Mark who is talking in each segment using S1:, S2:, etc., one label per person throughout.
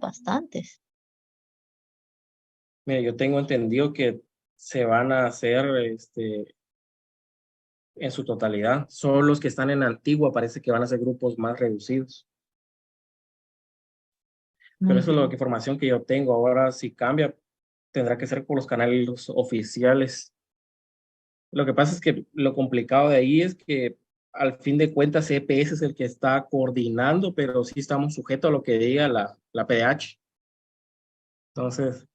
S1: bastantes.
S2: Mire, yo tengo entendido que se van a hacer en su totalidad. Solo los que están en Antigua parece que van a ser grupos más reducidos. Pero
S1: Muy
S2: eso es la
S1: bien.
S2: información que yo tengo. Ahora, si cambia, tendrá que ser por los canales oficiales. Lo que pasa es que lo complicado de ahí es que al fin de cuentas EPS es el que está coordinando, pero sí estamos sujetos a lo que diga la PDH. Entonces,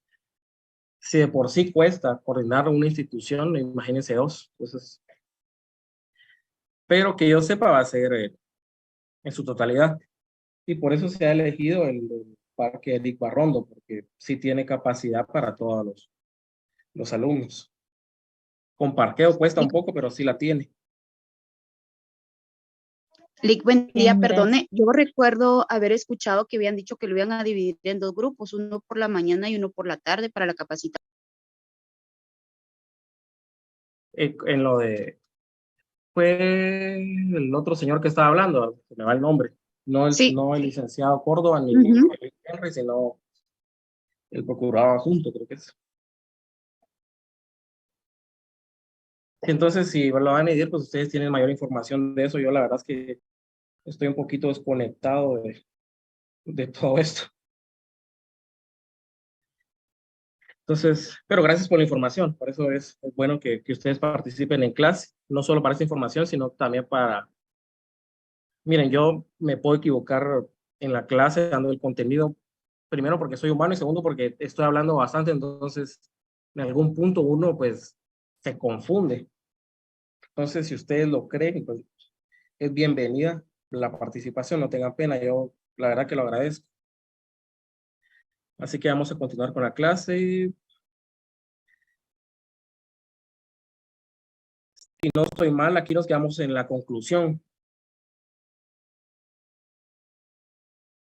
S2: si de por sí cuesta coordinar una institución, imagínense dos. Entonces, pero que yo sepa va a ser en su totalidad. Y por eso se ha elegido el Parque Eric Barrondo, porque sí tiene capacidad para todos los alumnos. Con parqueo cuesta un
S3: Lic,
S2: poco, pero sí la tiene.
S3: buen día,
S1: Bien, gracias.
S3: perdone. Yo recuerdo haber escuchado que habían dicho que lo iban a dividir en dos grupos, uno por la mañana y uno por la tarde para la capacitación.
S2: En lo de, fue el otro señor que estaba hablando, se me va el nombre,
S3: Sí.
S2: no el licenciado Córdoba ni Henry, sino el procurador adjunto, creo que es. Entonces, si lo van a dividir, pues ustedes tienen mayor información de eso. Yo la verdad es que estoy un poquito desconectado de todo esto. Entonces, pero gracias por la información. Por eso es bueno que ustedes participen en clase, no solo para esta información, sino también para, miren, yo me puedo equivocar en la clase dando el contenido, primero porque soy humano y segundo porque estoy hablando bastante, entonces en algún punto uno pues se confunde. Entonces, si ustedes lo creen, pues es bienvenida la participación, no tengan pena, yo la verdad que lo agradezco. Así que vamos a continuar con la clase. Si no estoy mal, aquí nos quedamos en la conclusión.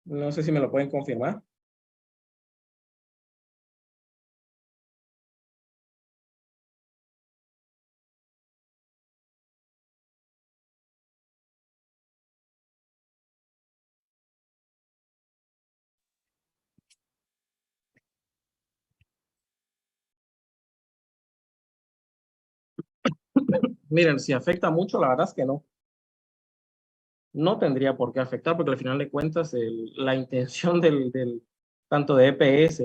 S2: No sé si me lo pueden confirmar. Miren, si afecta mucho, la verdad es que no. No tendría por qué afectar, porque al final de cuentas la intención tanto de EPS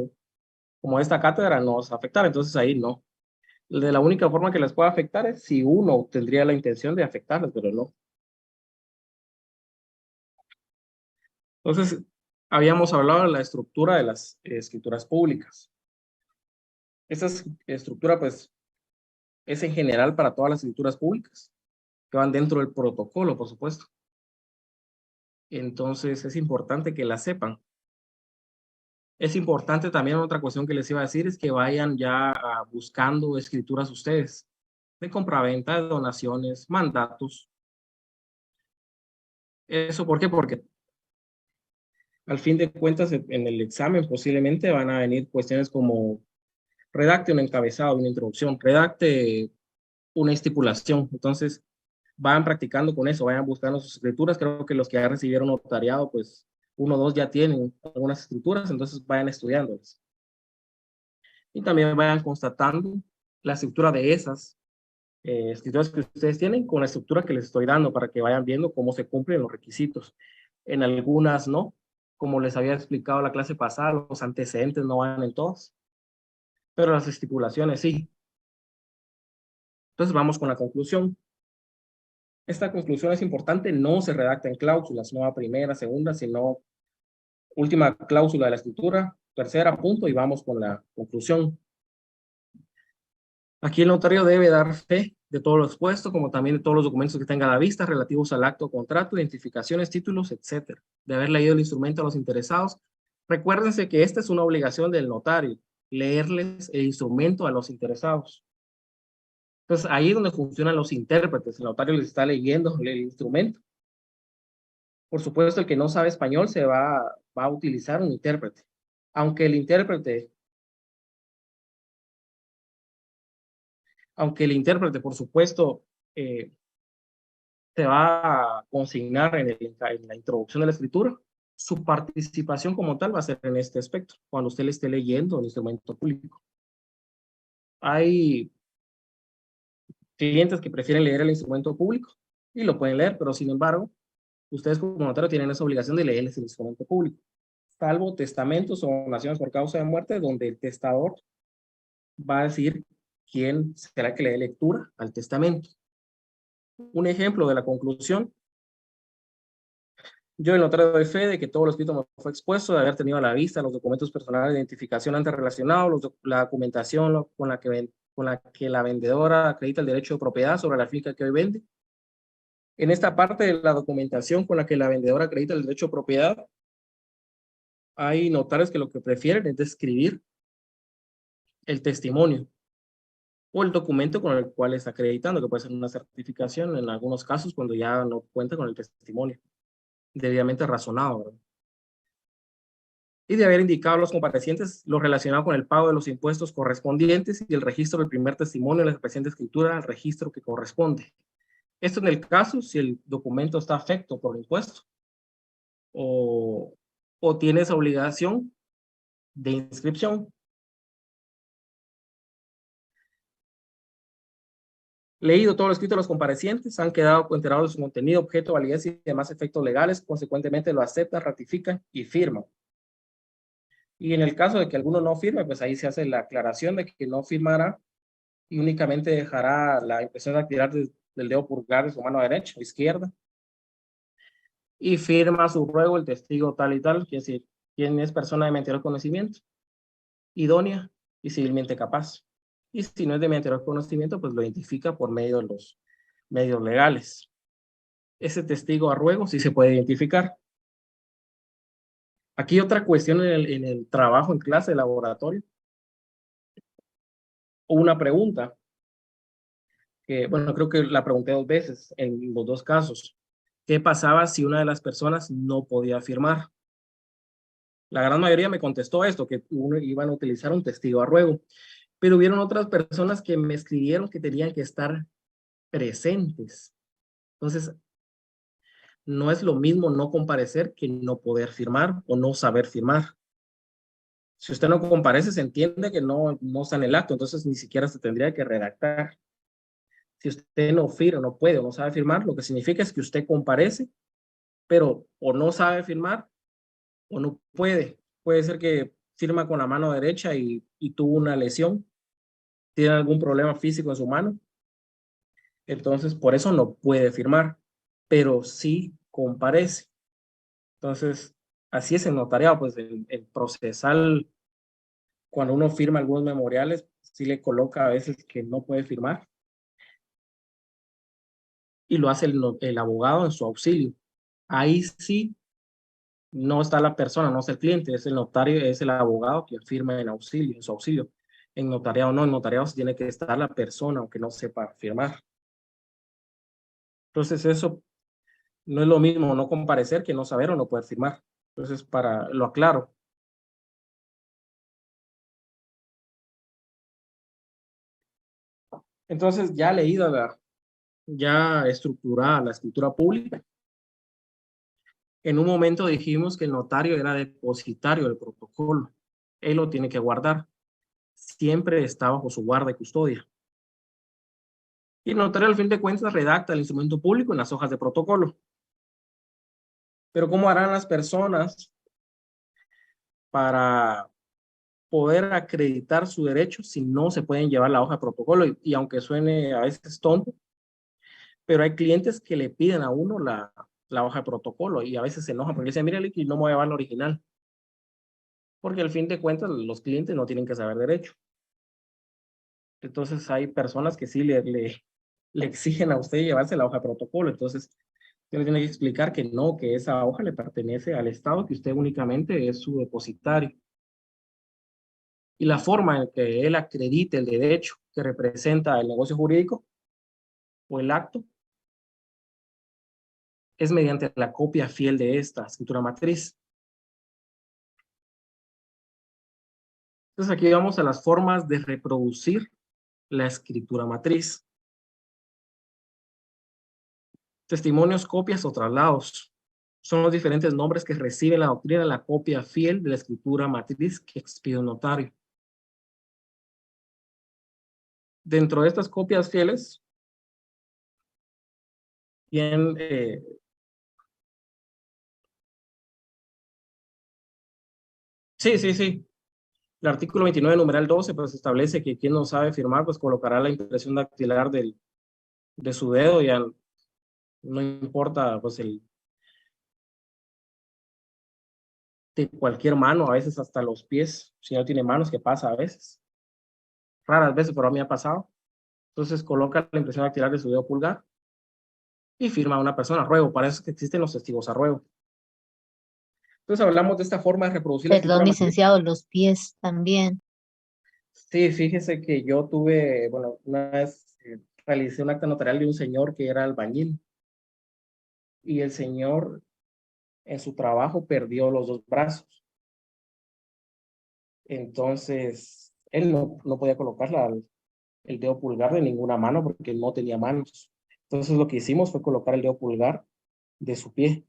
S2: como de esta cátedra no es afectar, entonces ahí no. De la única forma que les pueda afectar es si uno tendría la intención de afectarles, pero no. Entonces, habíamos hablado de la estructura de las escrituras públicas. Esa estructura, pues, es en general para todas las escrituras públicas, que van dentro del protocolo, por supuesto. Entonces, es importante que la sepan. Es importante también otra cuestión que les iba a decir es que vayan ya buscando escrituras ustedes de compraventa, de donaciones, mandatos. ¿Eso por qué? Porque al fin de cuentas en el examen posiblemente van a venir cuestiones como redacte un encabezado, una introducción, redacte una estipulación. Entonces vayan practicando con eso, vayan buscando sus escrituras. Creo que los que ya recibieron notariado, pues uno o dos ya tienen algunas escrituras, entonces vayan estudiándolas. Y también vayan constatando la estructura de esas escrituras que ustedes tienen con la estructura que les estoy dando para que vayan viendo cómo se cumplen los requisitos. En algunas no, como les había explicado la clase pasada, los antecedentes no van en todas, pero las estipulaciones sí. Entonces vamos con la conclusión. Esta conclusión es importante, no se redacta en cláusulas, no a primera, segunda, sino última cláusula de la escritura, tercera punto y vamos con la conclusión. Aquí el notario debe dar fe de todo lo expuesto, como también de todos los documentos que tenga a la vista relativos al acto, contrato, identificaciones, títulos, etcétera. De haber leído el instrumento a los interesados. Recuérdense que esta es una obligación del notario, leerles el instrumento a los interesados. Entonces, ahí es donde funcionan los intérpretes. El notario les está leyendo el instrumento. Por supuesto, el que no sabe español va a utilizar un intérprete. Aunque el intérprete, por supuesto, se va a consignar en la introducción de la escritura, su participación como tal va a ser en este aspecto, cuando usted le esté leyendo el instrumento público. Hay clientes que prefieren leer el instrumento público y lo pueden leer, pero sin embargo, ustedes como notario tienen esa obligación de leerles el instrumento público, salvo testamentos o donaciones por causa de muerte, donde el testador va a decir quién será que le dé lectura al testamento. Un ejemplo de la conclusión: yo, el notario, doy fe de que todo lo escrito me fue expuesto, de haber tenido a la vista los documentos personales de identificación antes relacionados, la documentación con la que la vendedora acredita el derecho de propiedad sobre la finca que hoy vende. En esta parte de la documentación con la que la vendedora acredita el derecho de propiedad, hay notarios que lo que prefieren es describir el testimonio o el documento con el cual está acreditando, que puede ser una certificación en algunos casos cuando ya no cuenta con el testimonio debidamente razonado, ¿verdad? Y de haber indicado a los comparecientes lo relacionado con el pago de los impuestos correspondientes y el registro del primer testimonio de la presente escritura al registro que corresponde. Esto en el caso si el documento está afecto por el impuesto o tiene esa obligación de inscripción. Leído todo lo escrito de los comparecientes, han quedado enterados de su contenido, objeto, validez y demás efectos legales, consecuentemente lo aceptan, ratifican y firman. Y en el caso de que alguno no firme, pues ahí se hace la aclaración de que no firmará y únicamente dejará la impresión dactilar del dedo pulgar de su mano derecha o izquierda. Y firma su ruego el testigo tal y tal, que es decir, quien es persona de mi anterior conocimiento, idónea y civilmente capaz. Y si no es de mi anterior conocimiento, pues lo identifica por medio de los medios legales. Ese testigo a ruego sí se puede identificar. Aquí otra cuestión en el trabajo en clase de laboratorio, o una pregunta, que bueno, creo que la pregunté 2 veces en los 2 casos. ¿Qué pasaba si una de las personas no podía firmar? La gran mayoría me contestó esto, que iban a utilizar un testigo a ruego, pero hubieron otras personas que me escribieron que tenían que estar presentes. Entonces, no es lo mismo no comparecer que no poder firmar o no saber firmar. Si usted no comparece, se entiende que no está en el acto, entonces ni siquiera se tendría que redactar. Si usted no firma, no puede o no sabe firmar, lo que significa es que usted comparece, pero o no sabe firmar o no puede. Puede ser que firma con la mano derecha y tuvo una lesión, tiene algún problema físico en su mano, entonces por eso no puede firmar, pero sí comparece. Entonces, así es el notariado, pues el procesal, cuando uno firma algunos memoriales, sí le coloca a veces que no puede firmar y lo hace el abogado en su auxilio. Ahí sí no está la persona, no es el cliente, es el notario, es el abogado quien firma en auxilio, en su auxilio. En notariado no, en notariado sí tiene que estar la persona, aunque no sepa firmar. Entonces eso no es lo mismo no comparecer que no saber o no poder firmar. Entonces, lo aclaro. Entonces, ya leída ya estructurada la escritura pública, en un momento dijimos que el notario era depositario del protocolo. Él lo tiene que guardar. Siempre está bajo su guarda y custodia. Y el notario, al fin de cuentas, redacta el instrumento público en las hojas de protocolo. Pero ¿cómo harán las personas para poder acreditar su derecho si no se pueden llevar la hoja de protocolo? Y aunque suene a veces tonto, pero hay clientes que le piden a uno la hoja de protocolo y a veces se enojan porque dicen, mire, Licky, no me voy a llevar la original. Porque al fin de cuentas los clientes no tienen que saber derecho. Entonces hay personas que sí le exigen a usted llevarse la hoja de protocolo. Entonces usted le tiene que explicar que no, que esa hoja le pertenece al Estado, que usted únicamente es su depositario. Y la forma en que él acredite el derecho que representa el negocio jurídico o el acto es mediante la copia fiel de esta escritura matriz. Entonces aquí vamos a las formas de reproducir la escritura matriz. Testimonios, copias o traslados. son los diferentes nombres que recibe la doctrina la copia fiel de la escritura matriz que expide un notario. Dentro de estas copias fieles, tienen sí. El artículo 29, numeral 12, pues establece que quien no sabe firmar, pues colocará la impresión dactilar de su dedo, ya no importa, pues de cualquier mano, a veces hasta los pies, si no tiene manos, que pasa a veces. Raras veces, pero a mí ha pasado. Entonces coloca la impresión dactilar de su dedo pulgar y firma a una persona a ruego. Para eso es que existen los testigos a ruego. Entonces hablamos de esta forma de reproducir la escritura
S1: Perdón,
S2: matriz.
S1: licenciado, los pies también.
S2: Sí, fíjese que yo tuve, bueno, una vez realicé un acta notarial de un señor que era albañil y el señor en su trabajo perdió los dos brazos. Entonces, él no podía colocar el dedo pulgar de ninguna mano porque no tenía manos. Entonces, lo que hicimos fue colocar el dedo pulgar de su pie.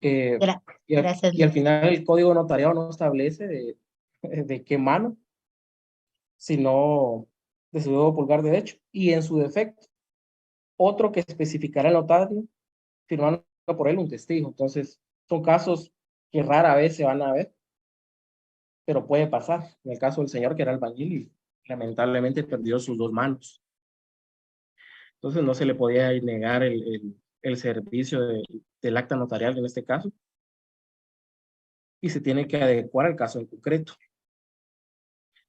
S1: Gra- Gracias,
S2: Y al final el código notariado no establece de qué mano, sino de su dedo pulgar derecho. Y en su defecto, otro que especificará el notario, firmando por él un testigo. Entonces, son casos que rara vez se van a ver, pero puede pasar. En el caso del señor que era albañil y lamentablemente perdió sus dos manos. Entonces, no se le podía negar el servicio del acta notarial en este caso, y se tiene que adecuar al caso en concreto.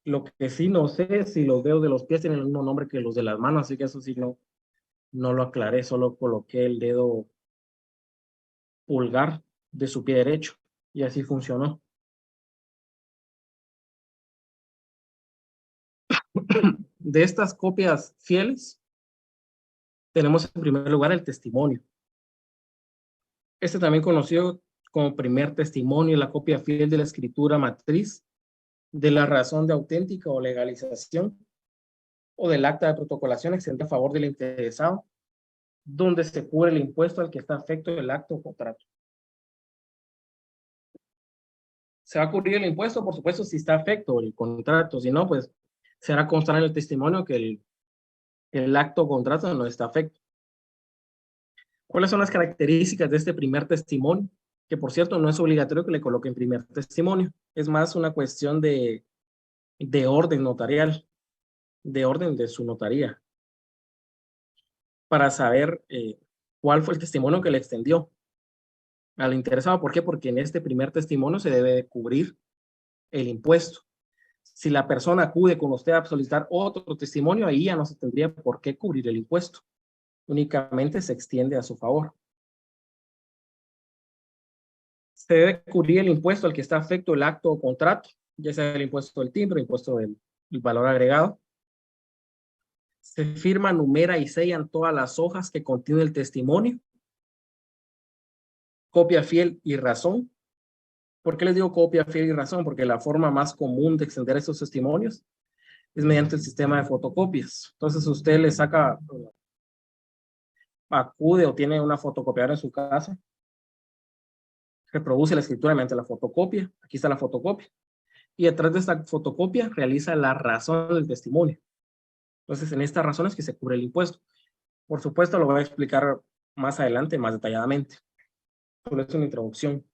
S2: Lo que sí no sé es si los dedos de los pies tienen el mismo nombre que los de las manos, así que eso sí no lo aclaré, solo coloqué el dedo pulgar de su pie derecho y así funcionó. De estas copias fieles, tenemos en primer lugar el testimonio. Este también conocido como primer testimonio, la copia fiel de la escritura matriz, de la razón de auténtica o legalización o del acta de protocolación extendida a favor del interesado, donde se cubre el impuesto al que está afecto el acto o contrato. Se va a cubrir el impuesto, por supuesto, si está afecto el contrato, si no, pues se hará constar en el testimonio que el acto o contrato no está afecto. ¿Cuáles son las características de este primer testimonio? Que por cierto, no es obligatorio que le coloquen primer testimonio, es más una cuestión de orden notarial, de orden de su notaría, para saber cuál fue el testimonio que le extendió al interesado. ¿Por qué? Porque en este primer testimonio se debe cubrir el impuesto. Si la persona acude con usted a solicitar otro testimonio, ahí ya no se tendría por qué cubrir el impuesto. Únicamente se extiende a su favor. Se debe cubrir el impuesto al que está afecto el acto o contrato, ya sea el impuesto del timbre, el impuesto del valor agregado. Se firma, numera y sellan todas las hojas que contiene el testimonio. Copia fiel y razón. ¿Por qué les digo copia fiel y razón? Porque la forma más común de extender esos testimonios es mediante el sistema de fotocopias. Entonces usted le saca, acude o tiene una fotocopiadora en su casa, reproduce la escritura mediante la fotocopia. Aquí está la fotocopia. Y detrás de esta fotocopia realiza la razón del testimonio. Entonces, en estas razones que se cubre el impuesto. Por supuesto, lo voy a explicar más adelante, más detalladamente. Solo es una introducción.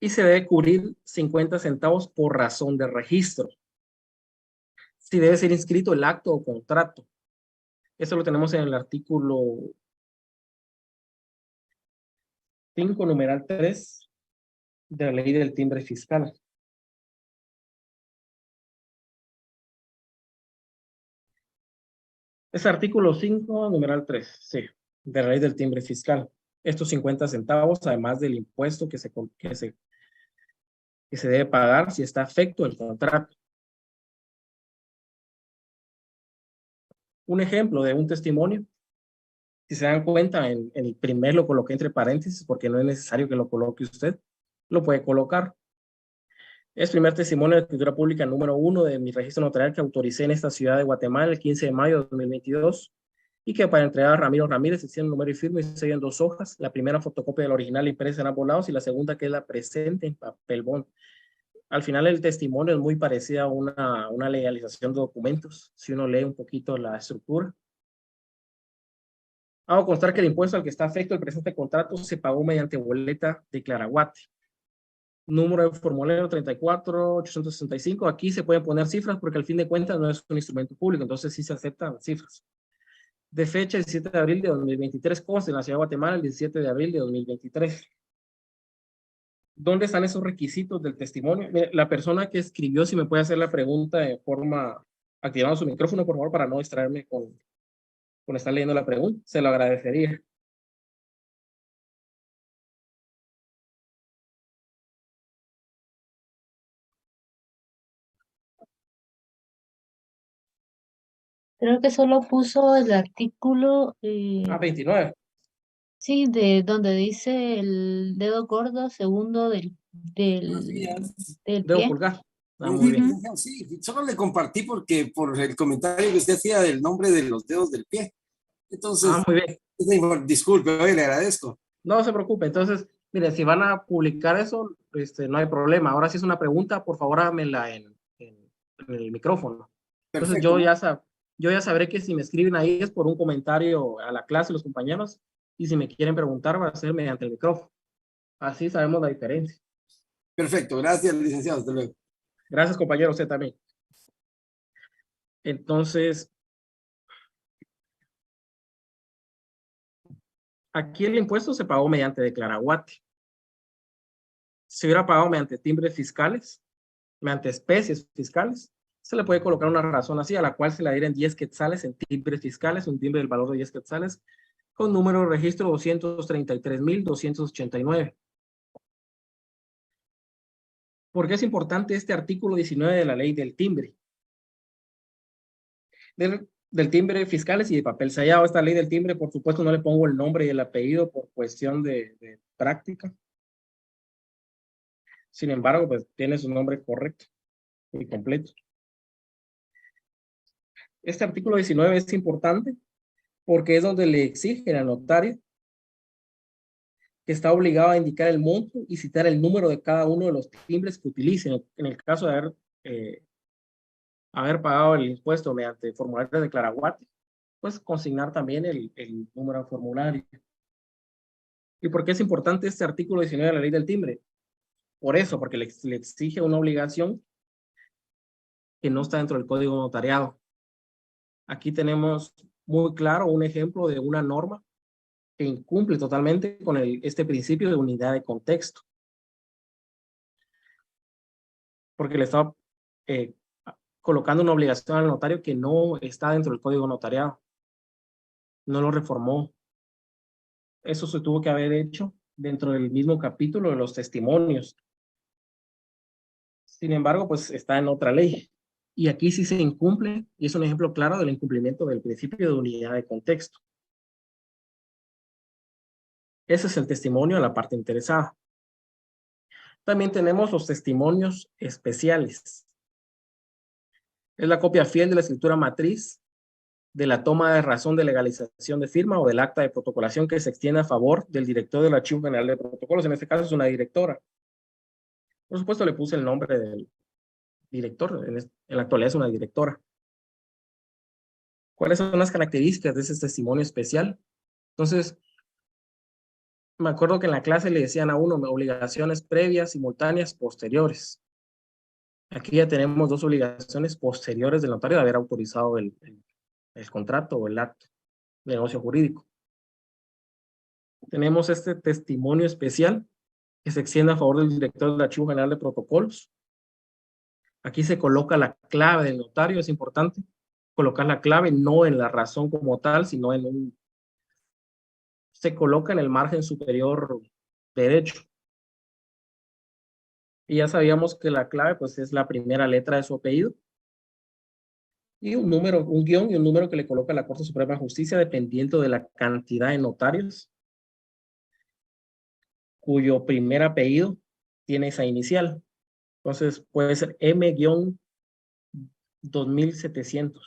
S2: Y se debe cubrir 50 centavos por razón de registro. Si debe ser inscrito el acto o contrato. Eso lo tenemos en el artículo 5, numeral 3 de la ley del timbre fiscal. Es artículo 5, numeral 3, sí, de la ley del timbre fiscal. Estos 50 centavos, además del impuesto que se debe pagar si está afecto el contrato. Un ejemplo de un testimonio, si se dan cuenta, en el primer lo coloqué entre paréntesis porque no es necesario que lo coloque usted, lo puede colocar. Es primer testimonio de escritura pública número 1 de mi registro notarial que autoricé en esta ciudad de Guatemala el 15 de mayo de 2022. y que para entregar a Ramiro Ramírez se hicieron número y firma y se sellan 2 hojas, la primera fotocopia de la original impresa en ambos lados y la segunda que es la presente en papel bond. Al final el testimonio es muy parecido a una legalización de documentos, si uno lee un poquito la estructura. Hago constar que el impuesto al que está afecto el presente contrato se pagó mediante boleta de Claraguate. Número de formulario 34-865. Aquí se pueden poner cifras porque al fin de cuentas no es un instrumento público, entonces sí se aceptan cifras. De fecha 17 de abril de 2023, consta en la ciudad de Guatemala el 17 de abril de 2023. ¿Dónde están esos requisitos del testimonio? Mire, la persona que escribió, si me puede hacer la pregunta de forma activando su micrófono, por favor, para no distraerme con estar leyendo la pregunta, se lo agradecería.
S1: Creo que solo puso el artículo,
S2: 29.
S1: sí, de donde dice el dedo gordo segundo
S4: Buenos días.
S1: del
S2: Debo
S1: pie.
S2: pulgar.
S4: Buenos
S2: Muy
S4: días,
S2: bien.
S4: licenciado. Sí, solo le compartí porque por el comentario que usted hacía del nombre de los dedos del pie. Entonces,
S2: Muy bien.
S4: disculpe, oye, le agradezco.
S2: No se preocupe. Entonces, mire, si van a publicar eso, no hay problema. Ahora, si es una pregunta, por favor, háganmela en el micrófono. Entonces,
S4: Perfecto.
S2: yo ya sabré que si me escriben ahí es por un comentario a la clase, los compañeros, y si me quieren preguntar, va a ser mediante el micrófono. Así sabemos la diferencia.
S4: Perfecto, gracias, licenciado. Hasta luego.
S2: Gracias, compañero, usted también. Entonces, aquí el impuesto se pagó mediante declaraguate. Si hubiera pagado mediante timbres fiscales, mediante especies fiscales, se le puede colocar una razón así, a la cual se le adhieren 10 quetzales en timbres fiscales, un timbre del valor de 10 quetzales, con número de registro 233.289. ¿Por qué es importante este artículo 19 de la ley del timbre? Del timbre fiscales y de papel sellado. Esta ley del timbre, por supuesto, no le pongo el nombre y el apellido por cuestión de práctica. Sin embargo, pues tiene su nombre correcto y completo. Este artículo 19 es importante porque es donde le exige al notario que está obligado a indicar el monto y citar el número de cada uno de los timbres que utilicen. En el caso de haber pagado el impuesto mediante formulario de Claraguate, pues consignar también el número de formulario. ¿Y por qué es importante este artículo 19 de la ley del timbre? Por eso, porque le exige una obligación que no está dentro del código notariado. Aquí tenemos muy claro un ejemplo de una norma que incumple totalmente con este principio de unidad de contexto. Porque le estaba colocando una obligación al notario que no está dentro del código notariado. No lo reformó. Eso se tuvo que haber hecho dentro del mismo capítulo de los testimonios. Sin embargo, pues está en otra ley. Y aquí sí se incumple, y es un ejemplo claro del incumplimiento del principio de unidad de contexto. Ese es el testimonio a la parte interesada. También tenemos los testimonios especiales. Es la copia fiel de la escritura matriz de la toma de razón de legalización de firma o del acta de protocolación que se extiende a favor del director del Archivo General de Protocolos. En este caso es una directora. Por supuesto le puse el nombre del director. En la actualidad es una directora. ¿Cuáles son las características de ese testimonio especial? Entonces, me acuerdo que en la clase le decían a uno obligaciones previas, simultáneas, posteriores. Aquí ya tenemos 2 obligaciones posteriores del notario de haber autorizado el contrato o el acto de negocio jurídico. Tenemos este testimonio especial que se extiende a favor del director del Archivo General de Protocolos. Aquí se coloca la clave del notario, es importante colocar la clave no en la razón como tal, sino se coloca en el margen superior derecho. Y ya sabíamos que la clave pues es la primera letra de su apellido y un número, un guión y un número que le coloca la Corte Suprema de Justicia dependiendo de la cantidad de notarios cuyo primer apellido tiene esa inicial. Entonces puede ser M-2700.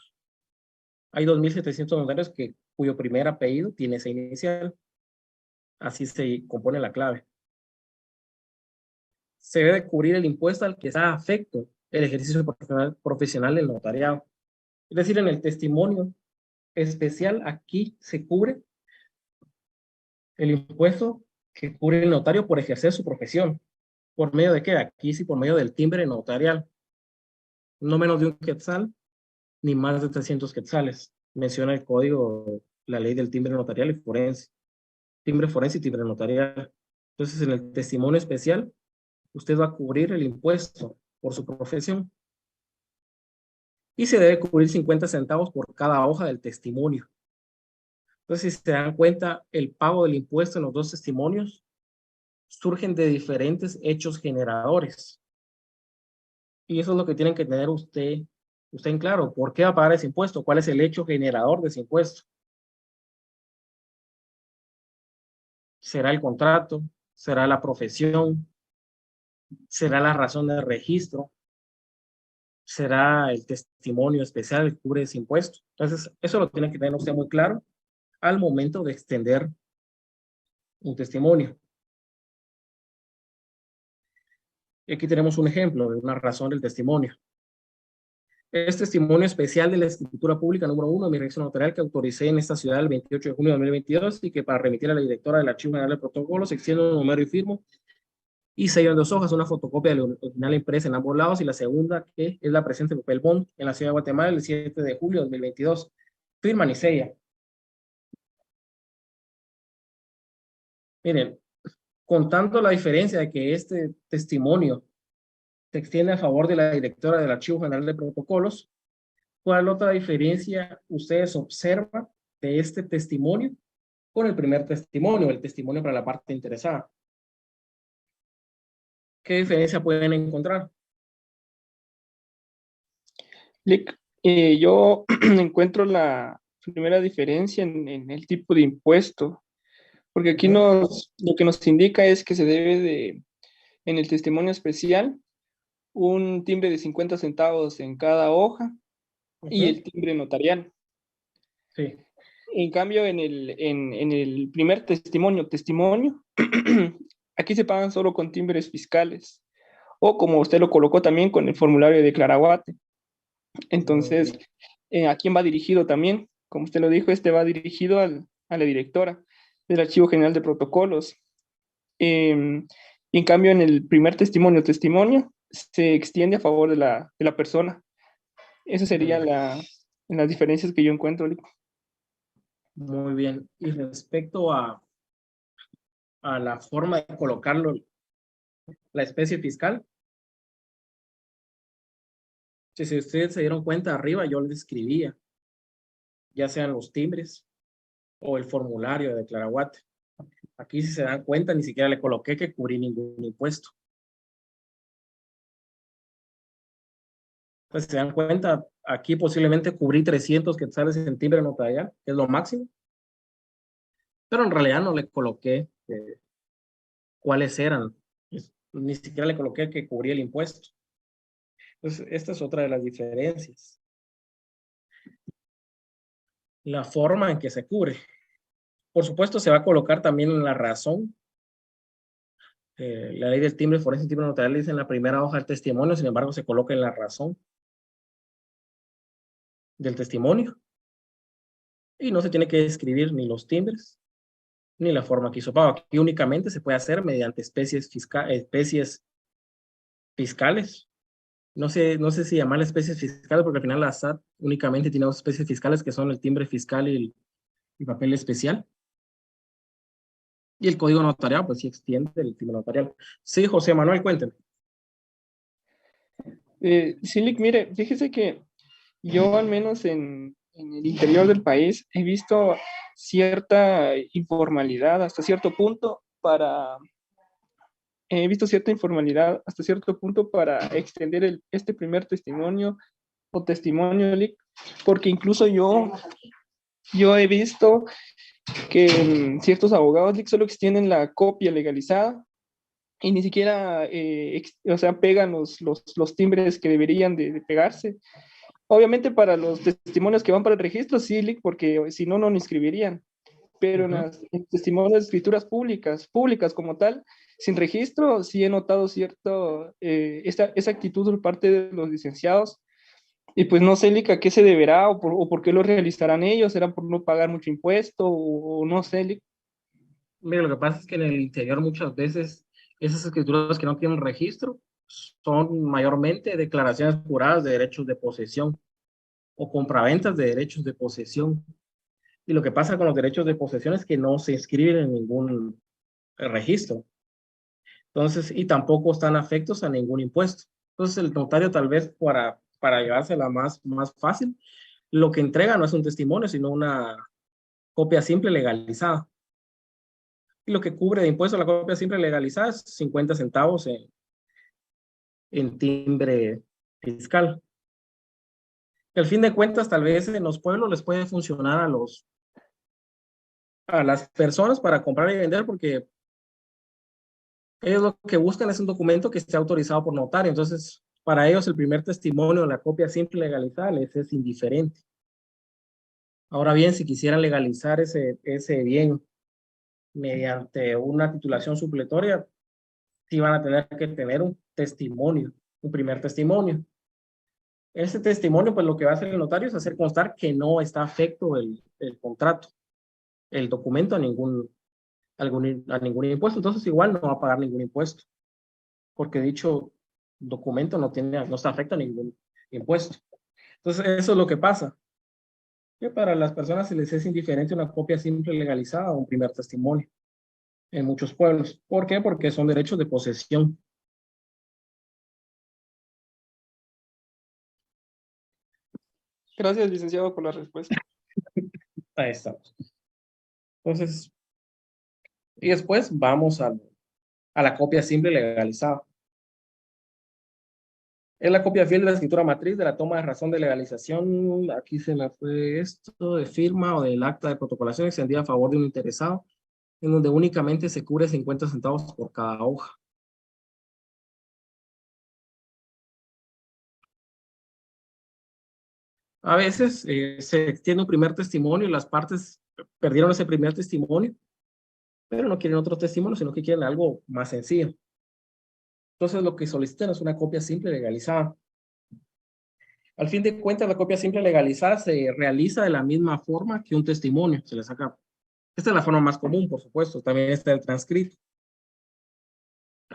S2: Hay 2.700 notarios que cuyo primer apellido tiene esa inicial. Así se compone la clave. Se debe cubrir el impuesto al que está afecto el ejercicio profesional del notariado. Es decir, en el testimonio especial aquí se cubre el impuesto que cubre el notario por ejercer su profesión. ¿Por medio de qué? Aquí sí, por medio del timbre notarial. No menos de un quetzal, ni más de 300 quetzales. Menciona el código, la ley del timbre notarial y forense. Timbre forense y timbre notarial. Entonces, en el testimonio especial, usted va a cubrir el impuesto por su profesión. Y se debe cubrir 50 centavos por cada hoja del testimonio. Entonces, si se dan cuenta, el pago del impuesto en los dos testimonios surgen de diferentes hechos generadores. Y eso es lo que tienen que tener usted en claro. ¿Por qué va a pagar ese impuesto? ¿Cuál es el hecho generador de ese impuesto? ¿Será el contrato? ¿Será la profesión? ¿Será la razón de registro? ¿Será el testimonio especial que cubre ese impuesto? Entonces, eso lo tiene que tener usted muy claro al momento de extender un testimonio. Y aquí tenemos un ejemplo de una razón del testimonio. Es testimonio especial de la escritura pública número 1 de mi registro notarial que autoricé en esta ciudad el 28 de junio de 2022 y que para remitir a la directora del Archivo General de Protocolos se extiende un número y firmo y sello en 2 hojas, una fotocopia de la original impresa en ambos lados y la segunda que es la presente en papel bond en la ciudad de Guatemala el 7 de julio de 2022. Firman y sella. Miren, contando la diferencia de que este testimonio se extiende a favor de la directora del Archivo General de Protocolos, ¿cuál otra diferencia ustedes observan de este testimonio con el primer testimonio, el testimonio para la parte interesada? ¿Qué diferencia pueden encontrar?
S5: Yo encuentro la primera diferencia en el tipo de impuesto, porque aquí lo que nos indica es que se debe de, en el testimonio especial, un timbre de 50 centavos en cada hoja y el timbre notarial.
S2: Sí.
S5: En cambio, en el primer testimonio, aquí se pagan solo con timbres fiscales, o como usted lo colocó también con el formulario de Claraguate. Entonces, ¿a quién va dirigido también? Como usted lo dijo, este va dirigido a la directora del Archivo General de Protocolos. Y en cambio, en el primer testimonio, se extiende a favor de la persona. Esas serían las diferencias que yo encuentro.
S2: Muy bien. Y respecto a la forma de colocarlo, la especie fiscal, si ustedes se dieron cuenta arriba, yo les escribía, ya sean los timbres o el formulario de Claraguate. Aquí, si se dan cuenta, ni siquiera le coloqué que cubrí ningún impuesto. Entonces, si se dan cuenta, aquí posiblemente cubrí 300 quetzales en timbre notarial, que es lo máximo. Pero en realidad no le coloqué cuáles eran. Ni siquiera le coloqué que cubría el impuesto. Entonces, esta es otra de las diferencias. La forma en que se cubre. Por supuesto, se va a colocar también en la razón. La ley del timbre forense y timbre notarial dice en la primera hoja del testimonio, sin embargo, se coloca en la razón del testimonio. Y no se tiene que escribir ni los timbres, ni la forma que hizo pago. Aquí únicamente se puede hacer mediante especies fiscales. No sé si llamarle especies fiscales, porque al final la SAT únicamente tiene 2 especies fiscales, que son el timbre fiscal y el papel especial. Y el código notarial, pues sí extiende el timbre notarial. Sí, José Manuel, cuénteme.
S5: Sí, mire, fíjese que yo al menos en el interior del país he visto cierta informalidad hasta cierto punto para extender este primer testimonio o testimonio, porque incluso yo he visto que ciertos abogados solo extienden la copia legalizada y ni siquiera, pegan los timbres que deberían de pegarse. Obviamente para los testimonios que van para el registro, sí, Lick, porque si no, no inscribirían. Pero en
S2: Ujú.
S5: en testimonios de escrituras públicas como tal, sin registro, sí he notado cierto, esa actitud por parte de los licenciados. Y pues no sé, Lick, a qué se deberá o por qué lo realizarán ellos. ¿Será por no pagar mucho impuesto o no sé, Lick?
S2: Mira, lo que pasa es que en el interior muchas veces esas escrituras que no tienen registro son mayormente declaraciones juradas de derechos de posesión o compraventas de derechos de posesión. Y lo que pasa con los derechos de posesión es que no se inscriben en ningún registro. Entonces, y tampoco están afectos a ningún impuesto. Entonces, el notario tal vez para llevársela más fácil, lo que entrega no es un testimonio, sino una copia simple legalizada. Y lo que cubre de impuesto la copia simple legalizada es 50 centavos en timbre fiscal. Que al fin de cuentas, tal vez en los pueblos les puede funcionar a las personas para comprar y vender, porque ellos lo que buscan es un documento que esté autorizado por notario. Entonces, para ellos el primer testimonio, la copia simple legalizada, les es indiferente. Ahora bien, si quisieran legalizar ese bien mediante una titulación supletoria, sí van a tener que tener un testimonio, un primer testimonio. Ese testimonio, pues lo que va a hacer el notario es hacer constar que no está afecto el contrato, el documento a ningún impuesto. Entonces, igual no va a pagar ningún impuesto, porque dicho documento no está afecto a ningún impuesto. Entonces, eso es lo que pasa. Que para las personas se les es indiferente una copia simple legalizada o un primer testimonio en muchos pueblos. ¿Por qué? Porque son derechos de posesión.
S5: Gracias, licenciado, por la respuesta.
S2: Ahí estamos. Entonces, y después vamos a la copia simple legalizada. Es la copia fiel de la escritura matriz de la toma de razón de legalización. Aquí se me fue esto de firma o del acta de protocolación extendida a favor de un interesado, en donde únicamente se cubre 50 centavos por cada hoja. A veces se extiende un primer testimonio y las partes perdieron ese primer testimonio, pero no quieren otro testimonio, sino que quieren algo más sencillo. Entonces lo que solicitan es una copia simple legalizada. Al fin de cuentas, la copia simple legalizada se realiza de la misma forma que un testimonio. Se le saca. Esta es la forma más común, por supuesto. También está el transcrito.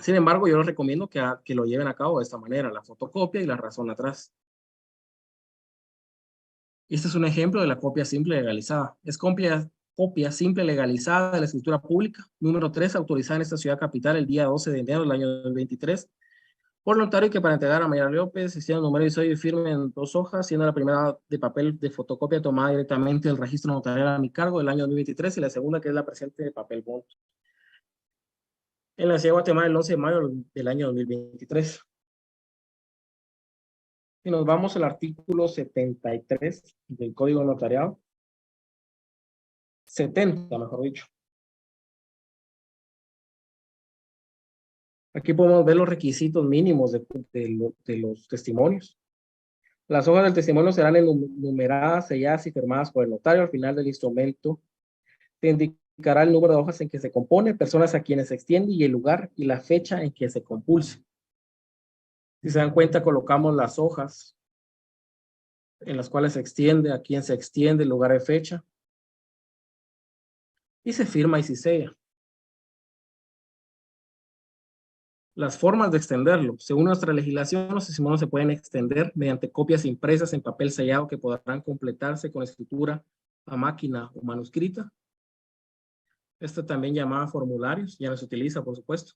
S2: Sin embargo, yo les recomiendo que lo lleven a cabo de esta manera, la fotocopia y la razón atrás. Este es un ejemplo de la copia simple legalizada. Es copia simple legalizada de la escritura pública, número 3, autorizada en esta ciudad capital el día 12 de enero del año 2023, por notario que para entregar a Mayra López, existiendo número y sello y firme en 2 hojas, siendo la primera de papel de fotocopia tomada directamente del registro notarial a mi cargo del año 2023 y la segunda que es la presente de papel bond. En la ciudad de Guatemala el 11 de mayo del año 2023. Y nos vamos al artículo 73 del Código Notariado. 70, mejor dicho. Aquí podemos ver los requisitos mínimos de los testimonios. Las hojas del testimonio serán numeradas, selladas y firmadas por el notario. Al final del instrumento te indicará el número de hojas en que se compone, personas a quienes se extiende y el lugar y la fecha en que se compulse. Si se dan cuenta, colocamos las hojas en las cuales se extiende, a quién se extiende, el lugar y fecha. Y se firma y se sella. Las formas de extenderlo. Según nuestra legislación, los testimonios se pueden extender mediante copias impresas en papel sellado que podrán completarse con escritura a máquina o manuscrita. Esta también llamada formularios, ya no se utiliza, por supuesto.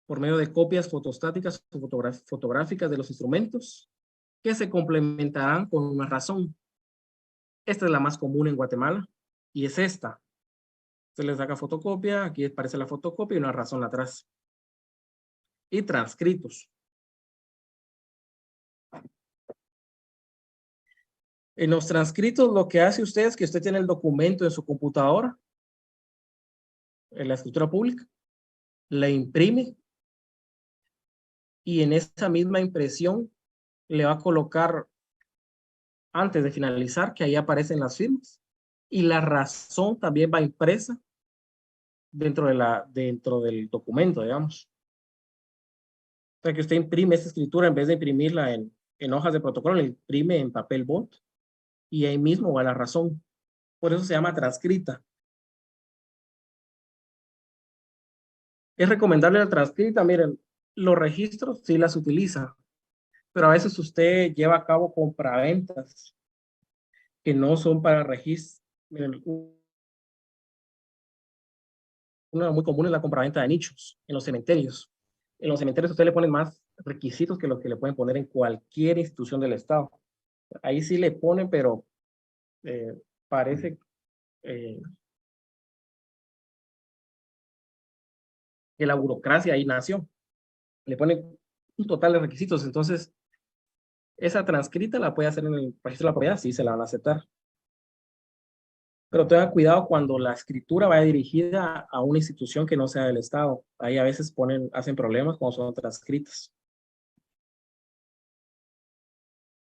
S2: Por medio de copias fotostáticas o fotográficas de los instrumentos que se complementarán con una razón. Esta es la más común en Guatemala y es esta. Se le saca fotocopia, aquí aparece la fotocopia y una razón atrás. Y transcritos. En los transcritos lo que hace usted es que usted tiene el documento en su computadora, en la escritura pública, la imprime y en esa misma impresión le va a colocar antes de finalizar, que ahí aparecen las firmas. Y la razón también va impresa dentro del documento, digamos. O sea, que usted imprime esa escritura en vez de imprimirla en hojas de protocolo, la imprime en papel bond y ahí mismo va la razón. Por eso se llama transcrita. Es recomendable la transcrita. Miren, los registros sí las utiliza, pero a veces usted lleva a cabo compraventas que no son para registro. Miren, una muy común es la compraventa de nichos en los cementerios. En los cementerios usted le ponen más requisitos que los que le pueden poner en cualquier institución del Estado. Ahí sí le ponen, pero parece que la burocracia ahí nació. Le ponen un total de requisitos. Entonces, esa transcrita la puede hacer en el registro de la propiedad, sí se la van a aceptar. Pero tenga cuidado cuando la escritura vaya dirigida a una institución que no sea del Estado. Ahí a veces hacen problemas cuando son transcritas.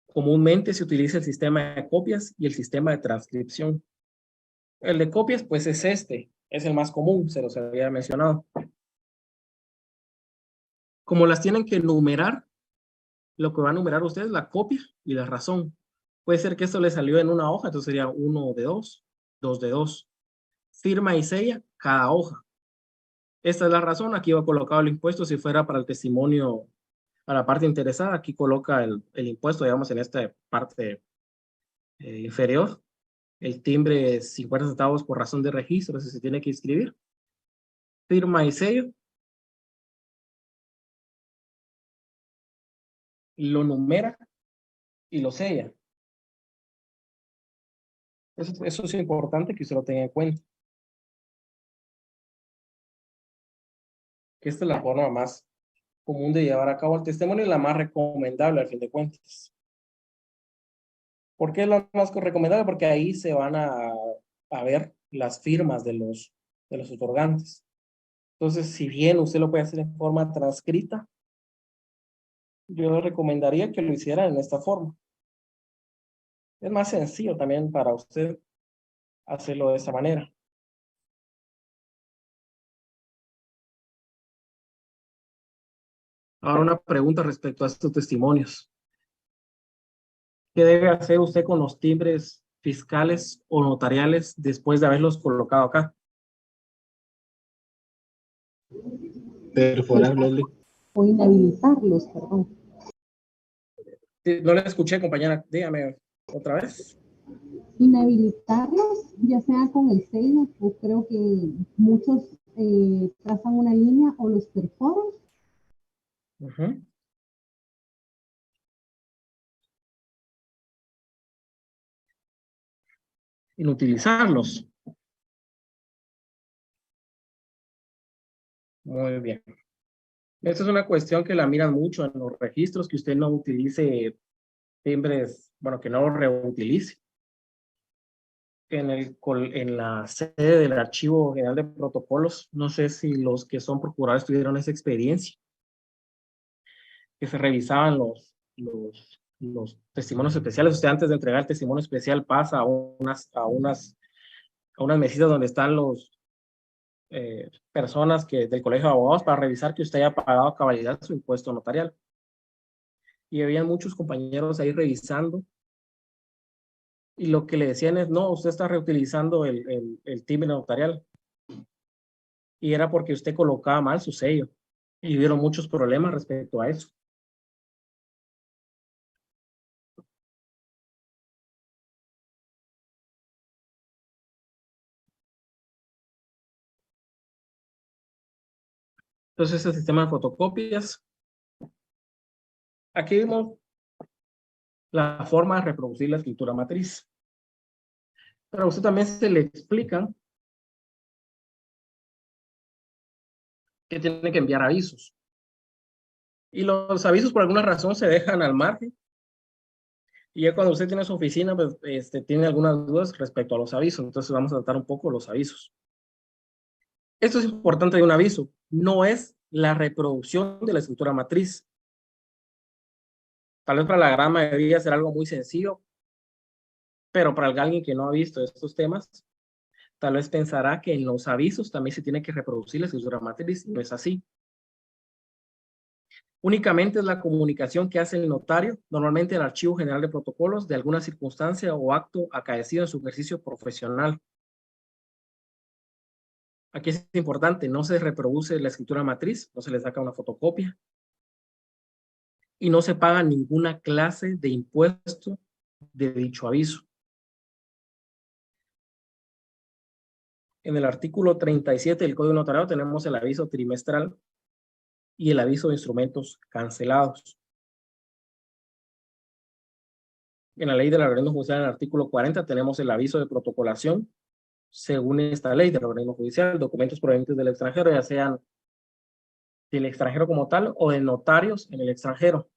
S2: Comúnmente se utiliza el sistema de copias y el sistema de transcripción. El de copias, pues es es el más común, se los había mencionado. Como las tienen que numerar, lo que va a numerar usted es la copia y la razón. Puede ser que esto le salió en una hoja, entonces sería 1 de 2, 2 de 2. Firma y sella cada hoja. Esta es la razón. Aquí va colocado el impuesto. Si fuera para el testimonio a la parte interesada, aquí coloca el impuesto, digamos, en esta parte inferior. El timbre 50 centavos por razón de registro, si se tiene que inscribir. Firma y sello. Lo numera y lo sella. Eso es importante que usted lo tenga en cuenta. Que esta es la forma más común de llevar a cabo el testimonio y la más recomendable al fin de cuentas. ¿Por qué es la más recomendable? Porque ahí se van a ver las firmas de los otorgantes. Entonces, si bien usted lo puede hacer en forma transcrita, yo le recomendaría que lo hiciera en esta forma. Es más sencillo también para usted hacerlo de esa manera. Ahora una pregunta respecto a estos testimonios. ¿Qué debe hacer usted con los timbres fiscales o notariales después de haberlos colocado acá? Perforarlos.
S6: O inhabilitarlos, perdón.
S2: No le escuché, compañera. Dígame otra vez.
S6: Inhabilitarlos, ya sea con el sello, o creo que muchos trazan una línea o los perforan.
S2: Inutilizarlos. Muy bien. Esta es una cuestión que la miran mucho en los registros, que usted no utilice timbres, bueno, que no los reutilice. En la sede del Archivo General de Protocolos, no sé si los que son procuradores tuvieron esa experiencia, que se revisaban los testimonios especiales. Usted antes de entregar el testimonio especial pasa a unas mesitas donde están personas del Colegio de Abogados para revisar que usted haya pagado a cabalidad su impuesto notarial. Y había muchos compañeros ahí revisando y lo que le decían es, no, usted está reutilizando el timbre notarial. Y era porque usted colocaba mal su sello. Y hubieron muchos problemas respecto a eso. Entonces, el sistema de fotocopias. Aquí vemos la forma de reproducir la escritura matriz. Pero a usted también se le explican que tiene que enviar avisos. Y los avisos por alguna razón se dejan al margen. Y ya cuando usted tiene su oficina, pues tiene algunas dudas respecto a los avisos. Entonces vamos a tratar un poco los avisos. Esto es importante de un aviso. No es la reproducción de la escritura matriz. Tal vez para la gran mayoría será algo muy sencillo, Pero para alguien que no ha visto estos temas, tal vez pensará que en los avisos también se tiene que reproducir la escritura matriz. No es así. Únicamente es la comunicación que hace el notario, normalmente el Archivo General de Protocolos, de alguna circunstancia o acto acaecido en su ejercicio profesional. Aquí es importante, no se reproduce la escritura matriz, no se le saca una fotocopia y no se paga ninguna clase de impuesto de dicho aviso. En el artículo 37 del Código Notariado tenemos el aviso trimestral y el aviso de instrumentos cancelados. En la ley del organismo judicial, en el artículo 40, tenemos el aviso de protocolación. Según esta ley del organismo judicial, documentos provenientes del extranjero, ya sean del extranjero como tal o de notarios en el extranjero.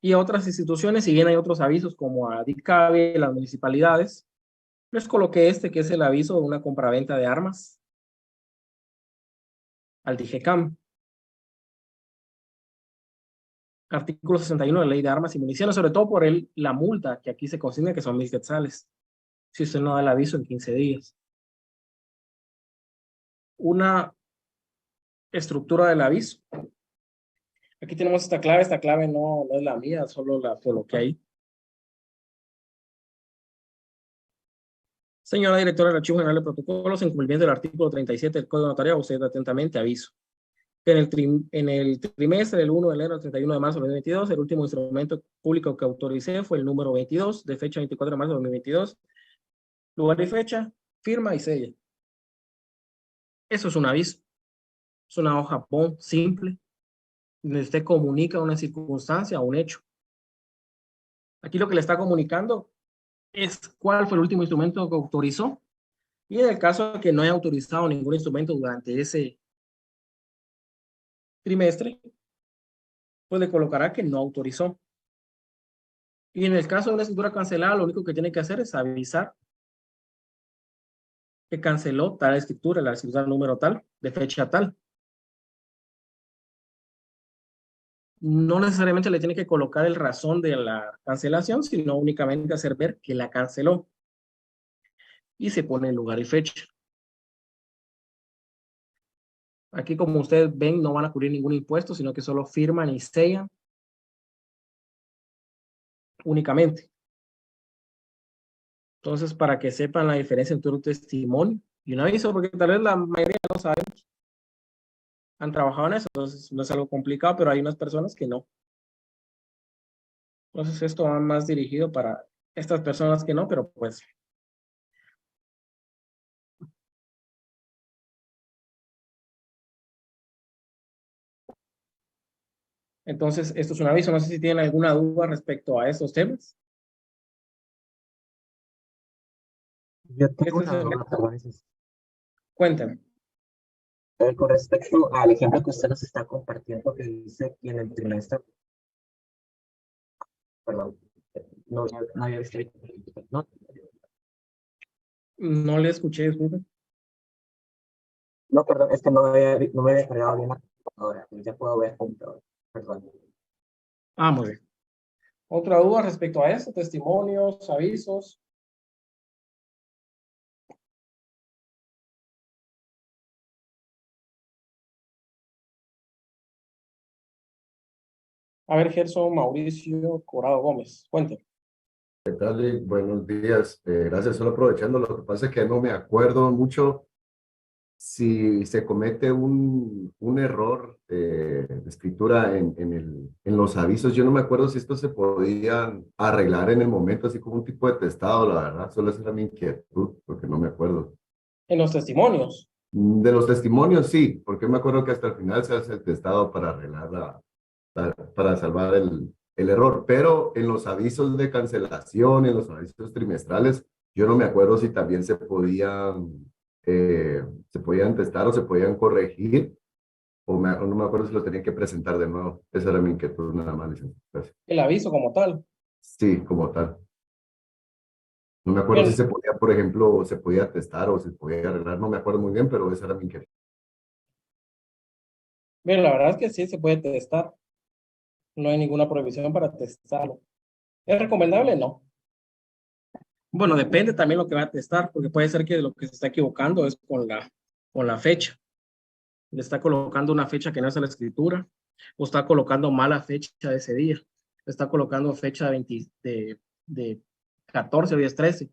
S2: Y otras instituciones, si bien hay otros avisos como a DICABE, las municipalidades, les coloqué este que es el aviso de una compraventa de armas al DIGECAM. Artículo 61 de la Ley de Armas y Municiones, sobre todo por la multa que aquí se consigna, que son 1,000 quetzales, si usted no da el aviso en 15 días. Una estructura del aviso. Aquí tenemos esta clave no es la mía, solo la coloqué ahí. Señora directora del Archivo General de Protocolos, en cumplimiento del artículo 37 del Código Notariado, usted atentamente aviso. En el trimestre del 1 de enero al 31 de marzo de 2022, el último instrumento público que autoricé fue el número 22, de fecha 24 de marzo de 2022. Lugar y fecha, firma y sella. Eso es un aviso. Es una hoja PON simple, donde usted comunica una circunstancia o un hecho. Aquí lo que le está comunicando es cuál fue el último instrumento que autorizó. Y en el caso de que no haya autorizado ningún instrumento durante ese trimestre, pues le colocará que no autorizó. Y en el caso de una escritura cancelada, lo único que tiene que hacer es avisar que canceló tal escritura, la escritura número tal, de fecha tal. No necesariamente le tiene que colocar el razón de la cancelación, sino únicamente hacer ver que la canceló. Y se pone el lugar y fecha. Aquí, como ustedes ven, no van a cubrir ningún impuesto, sino que solo firman y sellan únicamente. Entonces, para que sepan la diferencia entre un testimonio y un aviso, porque tal vez la mayoría no sabemos, han trabajado en eso, entonces no es algo complicado, pero hay unas personas que no. Entonces, esto va más dirigido para estas personas que no, pero pues entonces, esto es un aviso. No sé si tienen alguna duda respecto a estos temas.
S7: Yo tengo
S2: Este es
S7: una
S2: el...
S7: duda, perdón,
S2: Cuéntenme.
S7: con respecto al ejemplo que usted nos está compartiendo, que dice que en el trimestre, perdón, no había visto, no,
S2: No le escuché, disculpe.
S7: no, perdón, es que no me había cargado bien la computadora, ya puedo ver computadora, perdón.
S2: Ah, muy bien. ¿Otra duda respecto a esto? Testimonios, avisos. A ver, Gerson Mauricio Corado Gómez. Cuénteme.
S8: ¿Qué tal? Buenos días. Gracias. Solo aprovechando, lo que pasa es que no me acuerdo mucho si se comete un error de escritura en los avisos. Yo no me acuerdo si esto se podía arreglar en el momento, así como un tipo de testado, la verdad. Solo esa era mi inquietud, porque no me acuerdo.
S2: En los testimonios.
S8: De los testimonios, sí, porque me acuerdo que hasta el final se hace el testado para arreglar para salvar el error, pero en los avisos de cancelación, en los avisos trimestrales, yo no me acuerdo si también se podían testar o se podían corregir, o no me acuerdo si los tenían que presentar de nuevo. Esa era mi inquietud nada más, licenciado. Gracias.
S2: El aviso como tal.
S8: Sí, como tal. No me acuerdo si
S2: Bien,
S8: se podía, por ejemplo, se podía testar o se podía arreglar, no me acuerdo muy bien, pero esa era mi inquietud.
S2: bien, la verdad es que sí se puede testar. No hay ninguna prohibición para testarlo. ¿Es recomendable? No. Bueno, depende también lo que va a testar, porque puede ser que lo que se está equivocando es con la fecha. Le está colocando una fecha que no es la escritura, o está colocando mala fecha de ese día. Está colocando fecha 20 de 14 o 10, 13,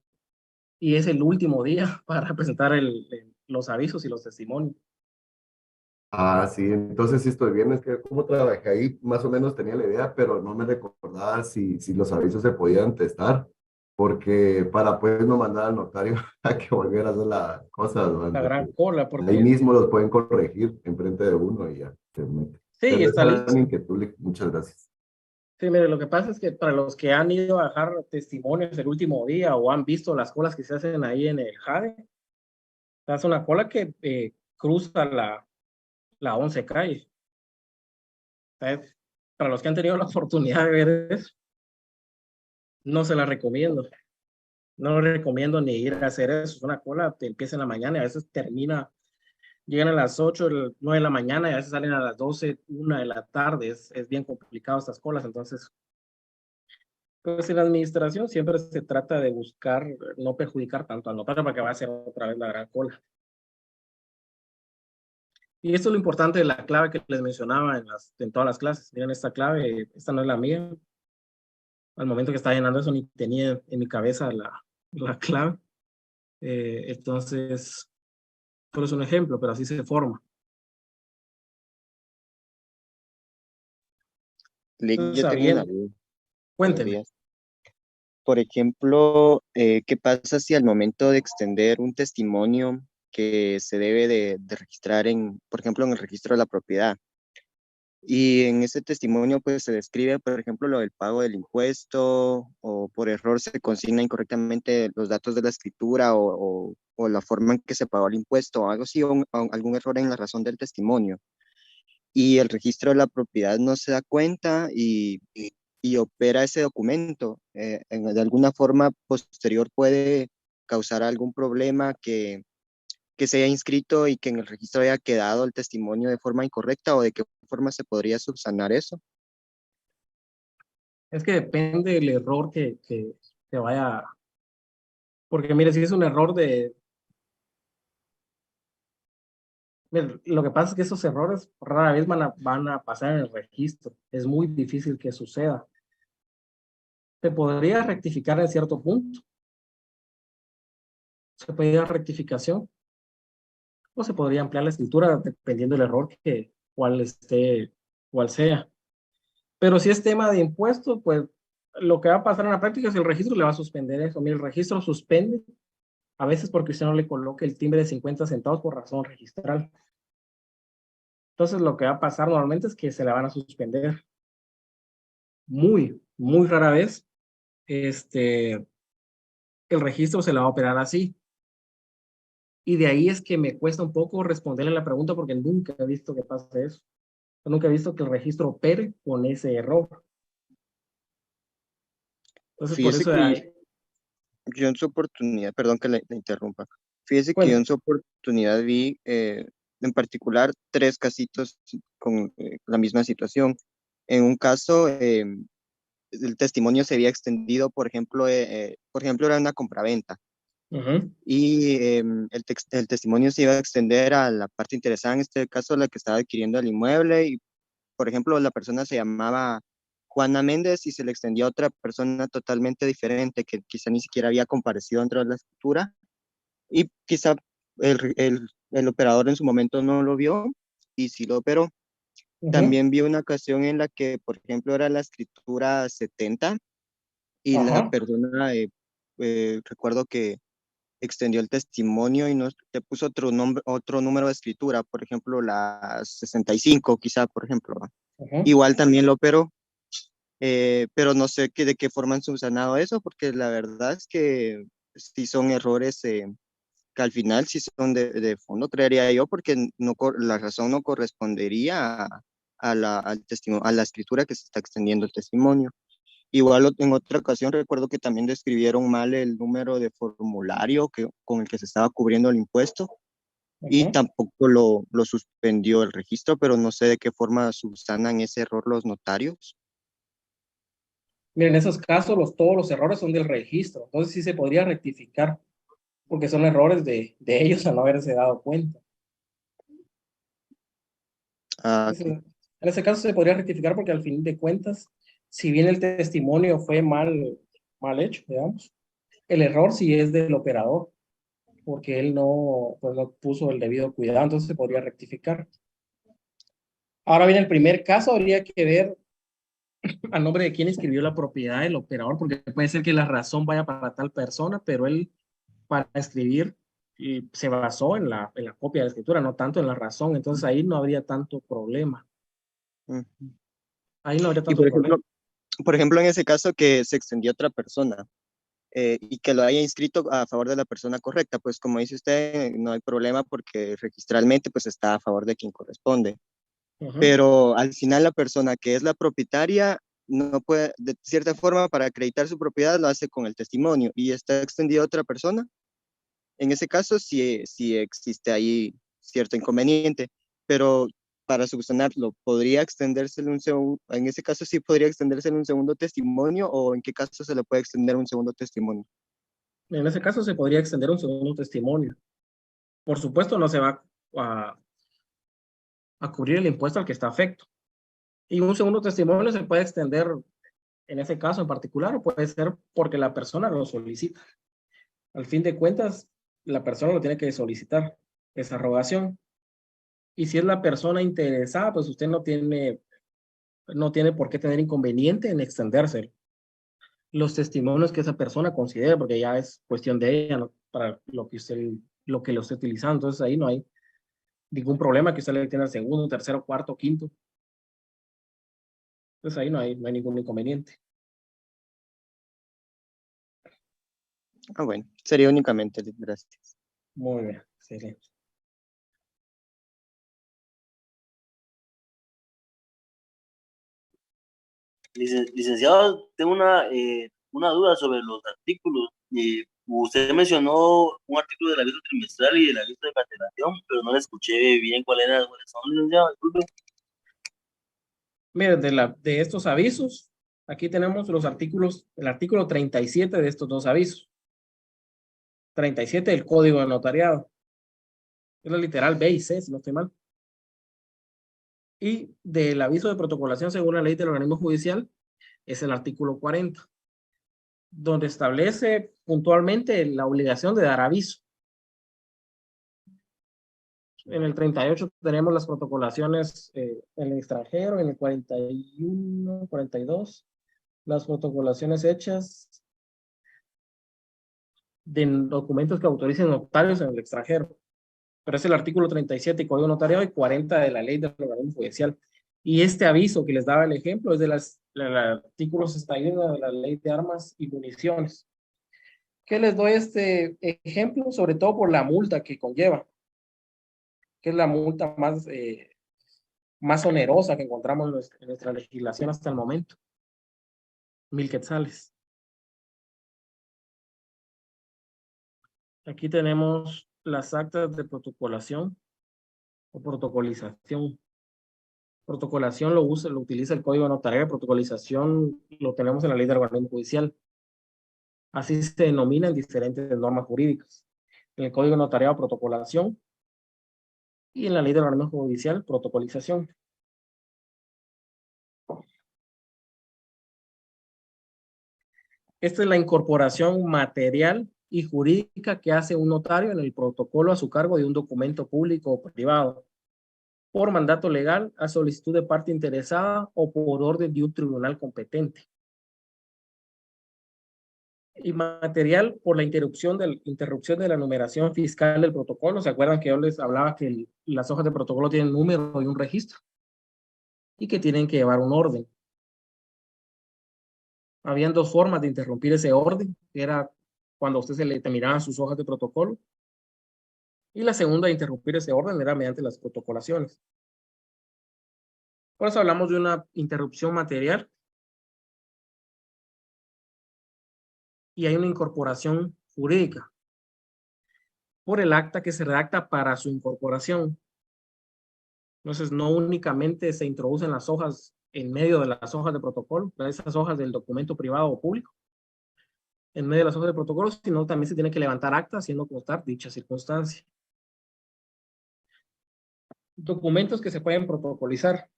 S2: y es el último día para presentar los avisos y los testimonios.
S8: Ah, sí, entonces sí estoy bien, es que como trabajé ahí, más o menos tenía la idea, pero no me recordaba si los avisos se podían testar, porque para pues no mandar al notario a que volviera a hacer las cosas, ¿no?
S2: La
S8: Entonces,
S2: gran cola,
S8: ahí
S2: porque
S8: mismo los pueden corregir enfrente de uno y ya se mete.
S2: sí,
S8: Pero
S2: está
S8: esa era
S2: listo.
S8: mi inquietud, muchas gracias.
S2: Sí, mire, lo que pasa es que para los que han ido a dejar testimonios el último día o han visto las colas que se hacen ahí en el JADE, se hace una cola que cruza la 11 calle. ¿Sabes? Para los que han tenido la oportunidad de ver eso, no se la recomiendo. No lo recomiendo ni ir a hacer eso. Es una cola que empieza en la mañana y a veces termina, llegan a las 8, 9 de la mañana y a veces salen a las 12, 1 de la tarde. Es bien complicado estas colas. Entonces, pues en la administración siempre se trata de buscar no perjudicar tanto al notario para que vaya a hacer otra vez la gran cola. Y esto es lo importante de la clave que les mencionaba en todas las clases. Miren esta clave, esta no es la mía. Al momento que estaba llenando eso ni tenía en mi cabeza la clave. Entonces, solo es un ejemplo, pero así se forma.
S9: Lick,
S2: Entonces,
S9: yo tengo una
S2: sabiendo,
S9: duda. Buenos
S2: cuénteme.
S9: días. Por ejemplo, ¿qué pasa si al momento de extender un testimonio que se debe de registrar por ejemplo, en el registro de la propiedad? Y en ese testimonio, pues se describe, por ejemplo, lo del pago del impuesto o por error se consigna incorrectamente los datos de la escritura o la forma en que se pagó el impuesto o algo así, o algún error en la razón del testimonio. Y el registro de la propiedad no se da cuenta y opera ese documento. De alguna forma posterior puede causar algún problema que se haya inscrito y que en el registro haya quedado el testimonio de forma incorrecta o de qué forma se podría subsanar eso.
S2: Es que depende del error que vaya. Porque mire, si es un error mire, lo que pasa es que esos errores rara vez van a pasar en el registro. Es muy difícil que suceda. Se podría rectificar en cierto punto. Se puede ir a rectificación o se podría ampliar la escritura dependiendo del error cuál sea. Pero si es tema de impuestos, pues lo que va a pasar en la práctica es que el registro le va a suspender eso. Mira, el registro suspende a veces porque usted no le coloque el timbre de 50 centavos por razón registral. Entonces lo que va a pasar normalmente es que se la van a suspender. Muy, muy rara vez el registro se la va a operar así. Y de ahí es que me cuesta un poco responderle la pregunta porque nunca he visto que pase eso. Nunca he visto que el registro opere con ese error. Entonces, por
S9: Fíjese
S2: eso
S9: que
S2: hay...
S9: yo en su oportunidad, perdón que le interrumpa, fíjese que yo en
S2: Cuéntame.
S9: su oportunidad vi en particular tres casitos con la misma situación. En un caso, el testimonio se había extendido, por ejemplo, era una compraventa
S2: Ujú,
S9: y el testimonio se iba a extender a la parte interesada, en este caso la que estaba adquiriendo el inmueble y, por ejemplo, la persona se llamaba Juana Méndez y se le extendió a otra persona totalmente diferente que quizá ni siquiera había comparecido dentro de la escritura y quizá el operador en su momento no lo vio y sí lo operó.
S2: ujú.
S9: También vi una ocasión en la que, por ejemplo, era la escritura 70 y la
S2: Ajá.
S9: persona, recuerdo que extendió el testimonio y nos le puso otro nombre, otro número de escritura, por ejemplo, la 65 quizá, por ejemplo. ¿Va?
S2: Ujú.
S9: Igual también lo operó, pero no sé de qué forma han subsanado eso, porque la verdad es que sí son errores que al final sí son de fondo, creería yo, porque la razón no correspondería a la escritura que se está extendiendo el testimonio. Igual en otra ocasión recuerdo que también describieron mal el número de formulario con el que se estaba cubriendo el impuesto y
S2: Ujú.
S9: tampoco lo suspendió el registro, pero no sé de qué forma subsanan ese error los notarios.
S2: Miren, en esos casos todos los errores son del registro, entonces sí se podría rectificar, porque son errores de ellos al no haberse dado cuenta.
S9: Ok.
S2: En ese caso se podría rectificar porque al fin de cuentas, si bien el testimonio fue mal hecho, digamos, el error sí es del operador, porque él pues no puso el debido cuidado, entonces se podría rectificar. Ahora bien, el primer caso habría que ver a nombre de quién escribió la propiedad del operador, porque puede ser que la razón vaya para tal persona, pero él para escribir y se basó en la copia de la escritura, no tanto en la razón, entonces ahí no habría tanto problema.
S9: Ujú.
S2: Ahí no habría
S9: Y
S2: tanto problema.
S9: por ejemplo, en ese caso que se extendió a otra persona y que lo haya inscrito a favor de la persona correcta, pues como dice usted, no hay problema porque registralmente pues está a favor de quien corresponde. Pero al final la persona que es la propietaria no puede, de cierta forma, para acreditar su propiedad lo hace con el testimonio y está extendido a otra persona. En ese caso sí existe ahí cierto inconveniente, pero para subsanarlo, ¿podría extendérselo en ese caso sí podría extendérselo un segundo testimonio o en qué caso se le puede extender un segundo testimonio?
S2: En ese caso se podría extender un segundo testimonio. Por supuesto, no se va a cubrir el impuesto al que está afecto. Y un segundo testimonio se puede extender, en ese caso en particular, o puede ser porque la persona lo solicita. Al fin de cuentas, la persona lo tiene que solicitar, esa rogación. Y si es la persona interesada, pues usted no tiene por qué tener inconveniente en extendérselo. Los testimonios que esa persona considere, porque ya es cuestión de ella, ¿no? Para lo que lo esté utilizando. Entonces ahí no hay ningún problema que usted le tiene al segundo, tercero, cuarto, quinto. Entonces ahí no hay ningún inconveniente.
S9: Ah, bueno, sería únicamente, gracias.
S2: Muy bien, excelente.
S10: Licenciado, tengo una duda sobre los artículos. Usted mencionó un artículo del aviso trimestral y del aviso de cancelación, pero no le escuché bien cuáles son, licenciado, disculpe.
S2: Mire, de estos avisos, aquí tenemos los artículos, el artículo 37 de estos dos avisos. 37 del Código de Notariado. Es la literal B y C, si no estoy mal. Y del aviso de protocolación según la ley del organismo judicial es el artículo 40, donde establece puntualmente la obligación de dar aviso. En el 38 tenemos las protocolaciones en el extranjero, en el 41, 42, las protocolaciones hechas de documentos que autoricen notarios en el extranjero. Pero es el artículo 37 del Código Notariado y 40 de la ley del organismo judicial. Y este aviso que les daba el ejemplo es del artículo 61 de la ley de armas y municiones. ¿Qué les doy este ejemplo? Sobre todo por la multa que conlleva, que es la multa más onerosa que encontramos en nuestra legislación hasta el momento. 1,000 quetzales. Aquí tenemos las actas de protocolación o protocolización. Protocolación lo utiliza el Código Notarial, protocolización lo tenemos en la ley del organismo judicial. Así se denomina en diferentes normas jurídicas. En el Código Notarial, protocolación, y en la ley del organismo judicial, protocolización. Esta es la incorporación material y jurídica que hace un notario en el protocolo a su cargo de un documento público o privado, por mandato legal, a solicitud de parte interesada o por orden de un tribunal competente. Y material por la interrupción de la numeración fiscal del protocolo. ¿Se acuerdan que yo les hablaba que las hojas de protocolo tienen número y un registro? Y que tienen que llevar un orden. Habían dos formas de interrumpir ese orden, que era cuando a usted se le terminaban sus hojas de protocolo. Y la segunda de interrumpir ese orden era mediante las protocolaciones. Por eso hablamos de una interrupción material. Y hay una incorporación jurídica por el acta que se redacta para su incorporación. Entonces, no únicamente se introducen las hojas en medio de las hojas de protocolo, de esas hojas del documento privado o público, en medio de las hojas de protocolo, sino también se tiene que levantar acta haciendo constar dicha circunstancia. Documentos que se pueden protocolizar.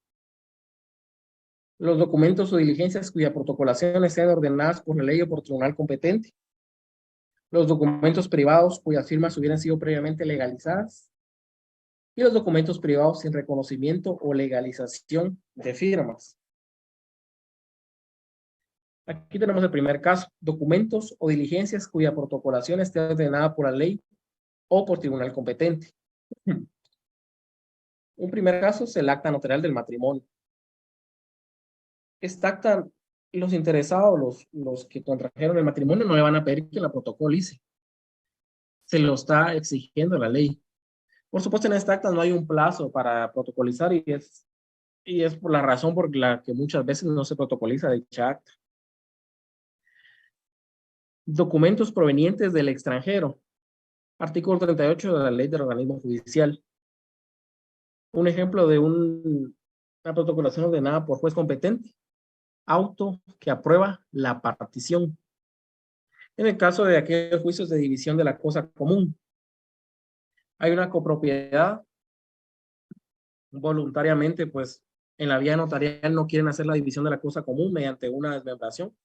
S2: Los documentos o diligencias cuya protocolación sean ordenadas por la ley o por tribunal competente. Los documentos privados cuyas firmas hubieran sido previamente legalizadas. Y los documentos privados sin reconocimiento o legalización de firmas. Aquí tenemos el primer caso, documentos o diligencias cuya protocolación esté ordenada por la ley o por tribunal competente. Un primer caso es el acta notarial del matrimonio. Esta acta, los interesados, los que contrajeron el matrimonio, no le van a pedir que la protocolice. Se lo está exigiendo la ley. Por supuesto, en esta acta no hay un plazo para protocolizar y es por la razón por la que muchas veces no se protocoliza dicha acta. Documentos provenientes del extranjero. Artículo 38 de la Ley del Organismo Judicial. Un ejemplo de una protocolación ordenada por juez competente. Auto que aprueba la partición. En el caso de aquellos juicios de división de la cosa común, hay una copropiedad. Voluntariamente, pues, en la vía notarial no quieren hacer la división de la cosa común mediante una desmembración.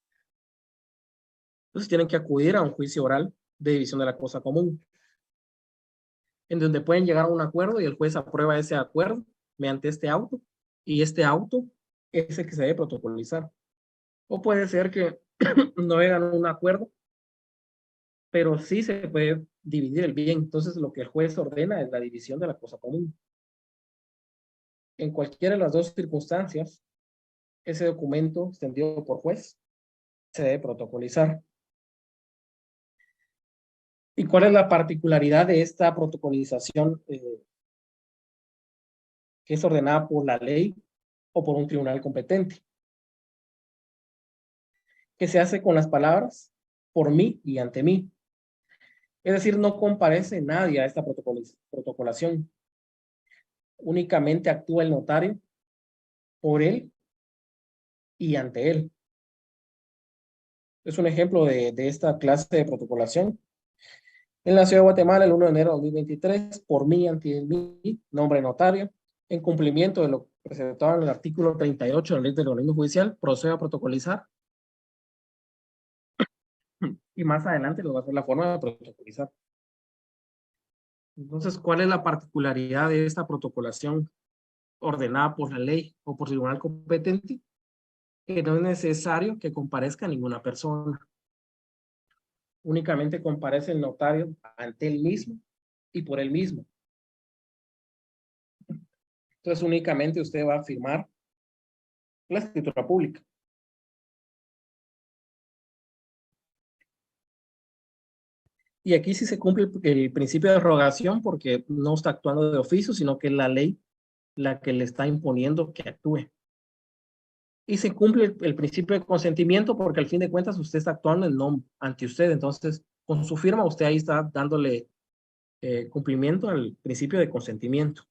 S2: Entonces tienen que acudir a un juicio oral de división de la cosa común, en donde pueden llegar a un acuerdo y el juez aprueba ese acuerdo mediante este auto, y este auto es el que se debe protocolizar. O puede ser que no hagan un acuerdo, pero sí se puede dividir el bien. Entonces lo que el juez ordena es la división de la cosa común. En cualquiera de las dos circunstancias, ese documento extendido por juez se debe protocolizar. ¿Y cuál es la particularidad de esta protocolización que es ordenada por la ley o por un tribunal competente? Que se hace con las palabras por mí y ante mí. Es decir, no comparece nadie a esta protocolación. Únicamente actúa el notario por él y ante él. Es un ejemplo de esta clase de protocolación. En la Ciudad de Guatemala, el 1 de enero de 2023, por mí, ante mí, nombre notario, en cumplimiento de lo presentado en el artículo 38 de la Ley del Organismo Judicial, procedo a protocolizar. Y más adelante lo va a hacer la forma de protocolizar. Entonces, ¿cuál es la particularidad de esta protocolación ordenada por la ley o por tribunal competente? Que no es necesario que comparezca ninguna persona. Únicamente comparece el notario ante él mismo y por él mismo. Entonces, únicamente usted va a firmar la escritura pública. Y aquí sí se cumple el principio de rogación porque no está actuando de oficio, sino que es la ley la que le está imponiendo que actúe. Y se cumple el principio de consentimiento porque al fin de cuentas usted está actuando en nombre ante usted. Entonces, con su firma usted ahí está dándole cumplimiento al principio de consentimiento.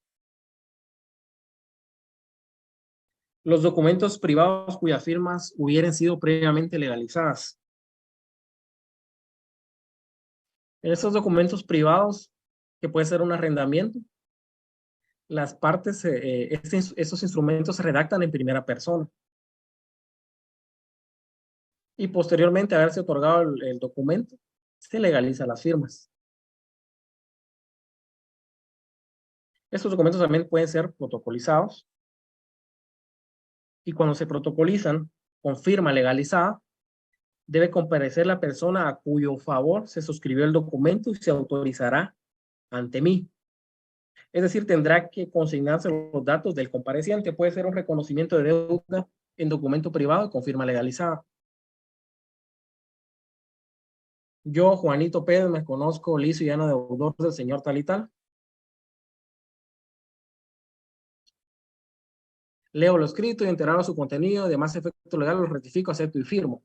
S2: Los documentos privados cuyas firmas hubieran sido previamente legalizadas. En estos documentos privados, que puede ser un arrendamiento, las partes, estos instrumentos se redactan en primera persona. Y posteriormente a haberse otorgado el documento, se legaliza las firmas. Estos documentos también pueden ser protocolizados. Y cuando se protocolizan con firma legalizada, debe comparecer la persona a cuyo favor se suscribió el documento y se autorizará ante mí. Es decir, tendrá que consignarse los datos del compareciente. Puede ser un reconocimiento de deuda en documento privado con firma legalizada. Yo, Juanito Pérez, me conozco liso y llano deudor del señor tal y tal. Leo lo escrito y enterado de su contenido, de más efecto legal, lo rectifico, acepto y firmo.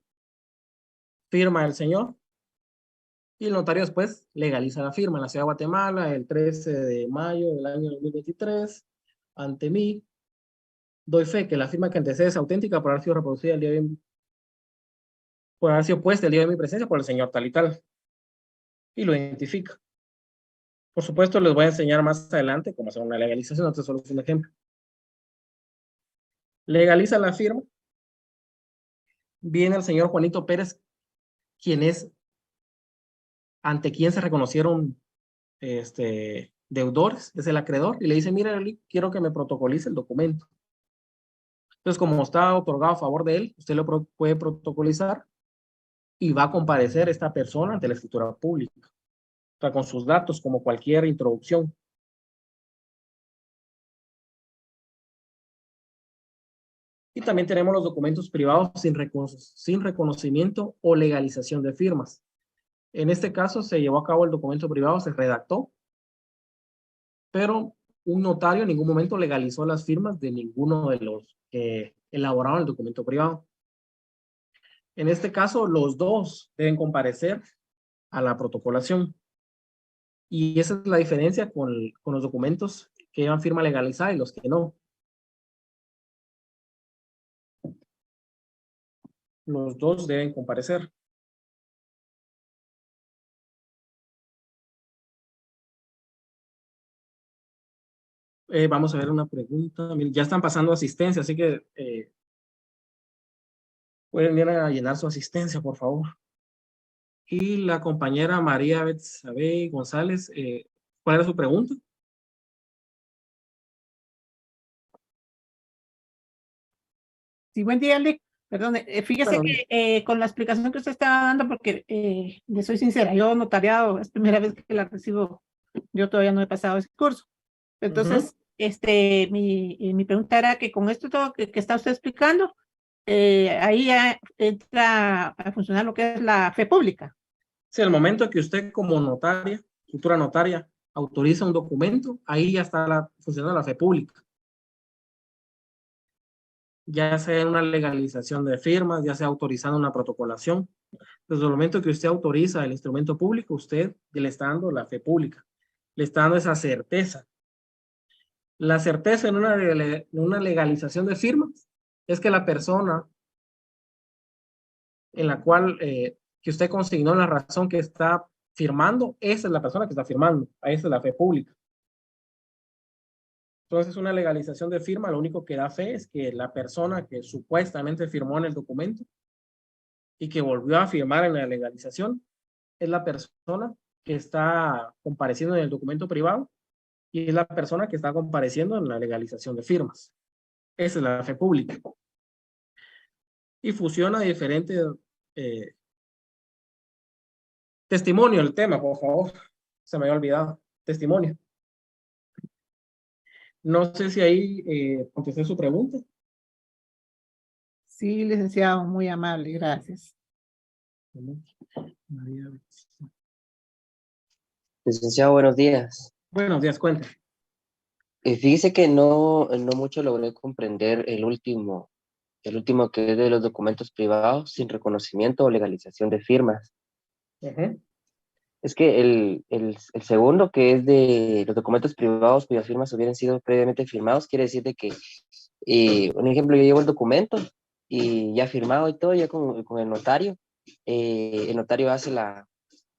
S2: Firma el señor. Y el notario después legaliza la firma en la Ciudad de Guatemala el 13 de mayo del año 2023 ante mí. Doy fe que la firma que antecede es auténtica por haber sido reproducida el día de por haber sido puesta el día de mi presencia por el señor tal y tal. Y lo identifica. Por supuesto, les voy a enseñar más adelante cómo hacer una legalización, entonces solo es un ejemplo. Legaliza la firma. Viene el señor Juanito Pérez, quien es, ante quien se reconocieron deudores, es el acreedor, y le dice, mira, quiero que me protocolice el documento. Entonces, como está otorgado a favor de él, usted lo puede protocolizar y va a comparecer esta persona ante la escritura pública, o sea, con sus datos, como cualquier introducción. Y también tenemos los documentos privados sin reconocimiento o legalización de firmas. En este caso se llevó a cabo el documento privado, se redactó, pero un notario en ningún momento legalizó las firmas de ninguno de los que elaboraron el documento privado. En este caso, los dos deben comparecer a la protocolación. Y esa es la diferencia con los documentos que llevan firma legalizada y los que no. Los dos deben comparecer. Vamos a ver una pregunta. Miren, ya están pasando asistencia, así que pueden ir a llenar su asistencia, por favor. Y la compañera María Betsabe González, ¿cuál era su pregunta?
S11: Sí, buen día, Lick. Perdón, fíjese
S2: Bueno,
S11: que con la explicación que usted está dando, porque le soy sincera, yo notariado, es primera vez que la recibo, yo todavía no he pasado ese curso. Entonces, mi pregunta era que con esto todo que está usted explicando, ahí ya entra a funcionar lo que es la fe pública.
S2: sí, el momento que usted como notaria, futura notaria, autoriza un documento, ahí ya está funcionando la fe pública. Ya sea en una legalización de firmas, ya sea autorizando una protocolación. Desde el momento que usted autoriza el instrumento público, usted le está dando la fe pública, le está dando esa certeza. La certeza en una legalización de firmas es que la persona en la cual que usted consignó la razón que está firmando, esa es la persona que está firmando, a esa es la fe pública. Entonces, una legalización de firma, lo único que da fe es que la persona que supuestamente firmó en el documento y que volvió a firmar en la legalización es la persona que está compareciendo en el documento privado y es la persona que está compareciendo en la legalización de firmas. Esa es la fe pública. Y fusiona diferentes testimonio, el tema, por favor. Se me había olvidado. Testimonio. No sé si ahí contesté su pregunta.
S11: Sí, licenciado, muy amable, gracias.
S12: Licenciado, buenos días.
S2: Buenos días, cuenta.
S12: Fíjese que no mucho logré comprender el último que es de los documentos privados sin reconocimiento o legalización de firmas. Es que el segundo, que es de los documentos privados cuyas firmas hubieran sido previamente firmados, quiere decir de que, un ejemplo, yo llevo el documento y ya firmado y todo, ya con el notario hace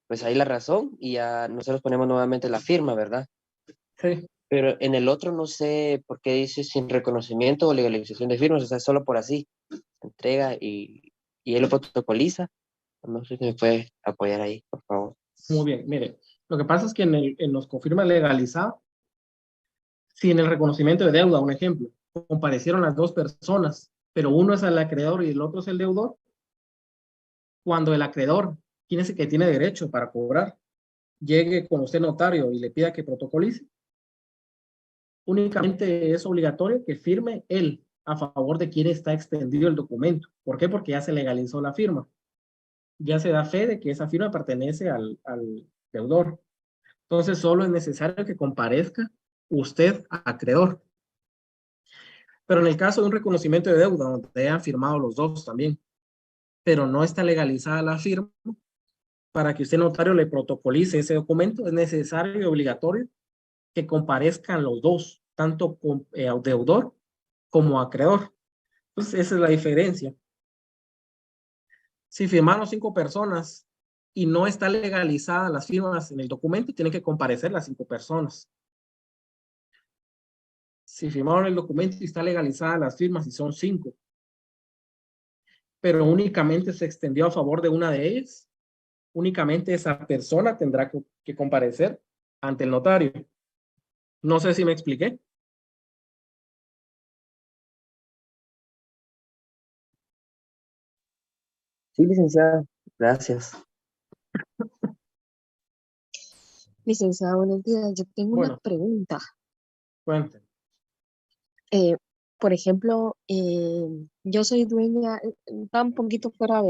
S12: pues ahí la razón y ya nosotros ponemos nuevamente la firma, ¿verdad?
S2: Sí.
S12: Pero en el otro no sé por qué dice sin reconocimiento o legalización de firmas, o sea, solo por así, entrega y él lo protocoliza. No sé si me puede apoyar ahí, por favor.
S2: Muy bien, mire, lo que pasa es que en los confirma legalizado, si en el reconocimiento de deuda, un ejemplo, comparecieron las dos personas, pero uno es el acreedor y el otro es el deudor, cuando el acreedor, quien es el que tiene derecho para cobrar, llegue con usted notario y le pida que protocolice, únicamente es obligatorio que firme él a favor de quien está extendido el documento. ¿Por qué? Porque ya se legalizó la firma. Ya se da fe de que esa firma pertenece al deudor. Entonces, solo es necesario que comparezca usted acreedor. Pero en el caso de un reconocimiento de deuda, donde hayan firmado los dos también, pero no está legalizada la firma, para que usted notario le protocolice ese documento, es necesario y obligatorio que comparezcan los dos, tanto deudor como acreedor. Entonces, esa es la diferencia. Si firmaron 5 personas y no está legalizada las firmas en el documento, tienen que comparecer las 5 personas. Si firmaron el documento y está legalizada las firmas y son 5, pero únicamente se extendió a favor de una de ellas, únicamente esa persona tendrá que comparecer ante el notario. No sé si me expliqué.
S12: Sí, licenciado, gracias.
S13: Licenciado, buenos días. Yo tengo una pregunta.
S2: Cuénteme.
S13: Por ejemplo, yo soy dueña, está un poquito fuera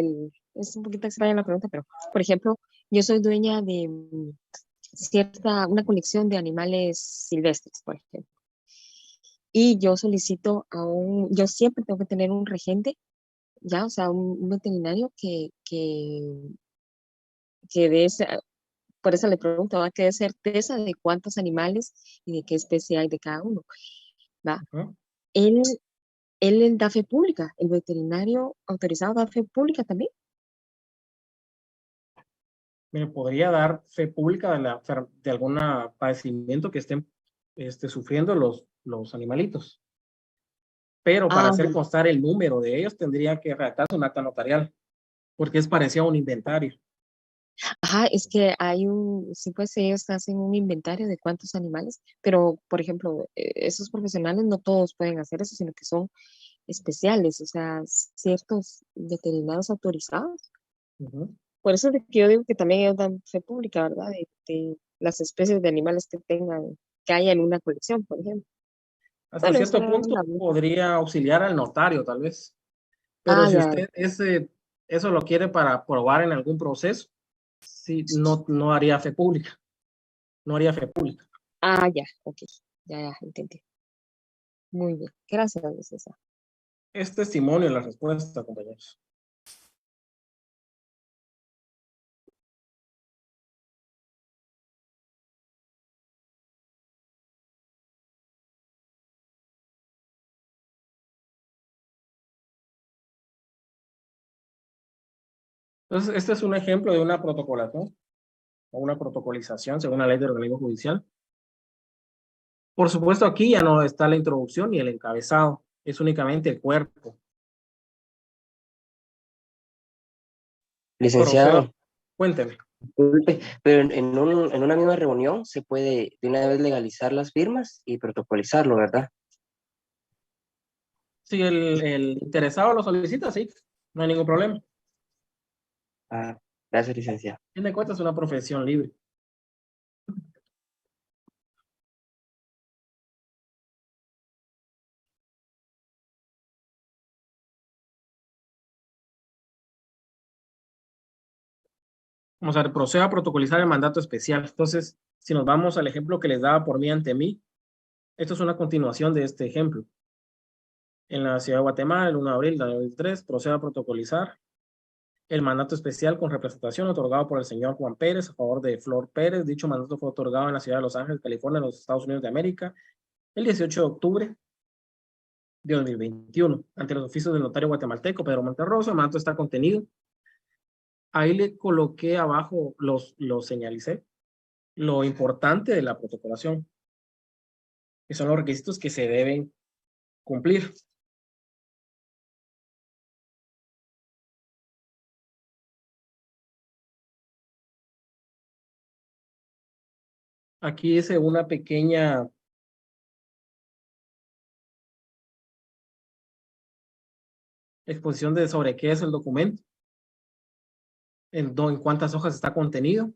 S13: es un poquito extraña la pregunta, pero por ejemplo, yo soy dueña de una colección de animales silvestres, por ejemplo. Y yo solicito yo siempre tengo que tener un regente, ya, o sea, un veterinario que de por eso le pregunto, ¿va? Que dé certeza de cuántos animales y de qué especie hay de cada uno, ¿va? Él da fe pública, el veterinario autorizado da fe pública también.
S2: Me podría dar fe pública de algún padecimiento que estén sufriendo los animalitos. Pero para hacer constar el número de ellos tendría que redactarse un acta notarial, porque es parecido a un inventario.
S13: Ajá, es que sí, pues ellos hacen un inventario de cuántos animales, pero por ejemplo, esos profesionales no todos pueden hacer eso, sino que son especiales, o sea, ciertos veterinarios autorizados. Por eso es de que yo digo que también ellos dan fe pública, ¿verdad? De las especies de animales que haya en una colección, por ejemplo.
S2: Hasta cierto punto podría auxiliar al notario, tal vez. Pero si usted eso lo quiere para probar en algún proceso, sí, no haría fe pública. No haría fe pública.
S13: Ya, ok. Ya, entendí. Muy bien. Gracias, licenciado.
S2: Es testimonio la respuesta, compañeros. Entonces, este es un ejemplo de una protocolación o una protocolización según la ley del organismo judicial. Por supuesto, aquí ya no está la introducción ni el encabezado, es únicamente el cuerpo.
S12: Licenciado.
S2: Cuénteme.
S12: Disculpe, pero en una misma reunión se puede de una vez legalizar las firmas y protocolizarlo, ¿verdad?
S2: Si el interesado lo solicita, sí, no hay ningún problema.
S12: Gracias, licenciado.
S2: A fin de cuentas es una profesión libre. Vamos a ver, proceda a protocolizar el mandato especial. Entonces, si nos vamos al ejemplo que les daba por mí ante mí, esto es una continuación de este ejemplo. En la ciudad de Guatemala, el 1 de abril de 2003, proceda a protocolizar el mandato especial con representación otorgado por el señor Juan Pérez a favor de Flor Pérez. Dicho mandato fue otorgado en la ciudad de Los Ángeles, California, en los Estados Unidos de América, el 18 de octubre de 2021, ante los oficios del notario guatemalteco Pedro Monterroso. El mandato está contenido. Ahí le coloqué abajo, lo señalicé, lo importante de la protocolación, que son los requisitos que se deben cumplir. Aquí hice una pequeña exposición sobre qué es el documento, en cuántas hojas está contenido,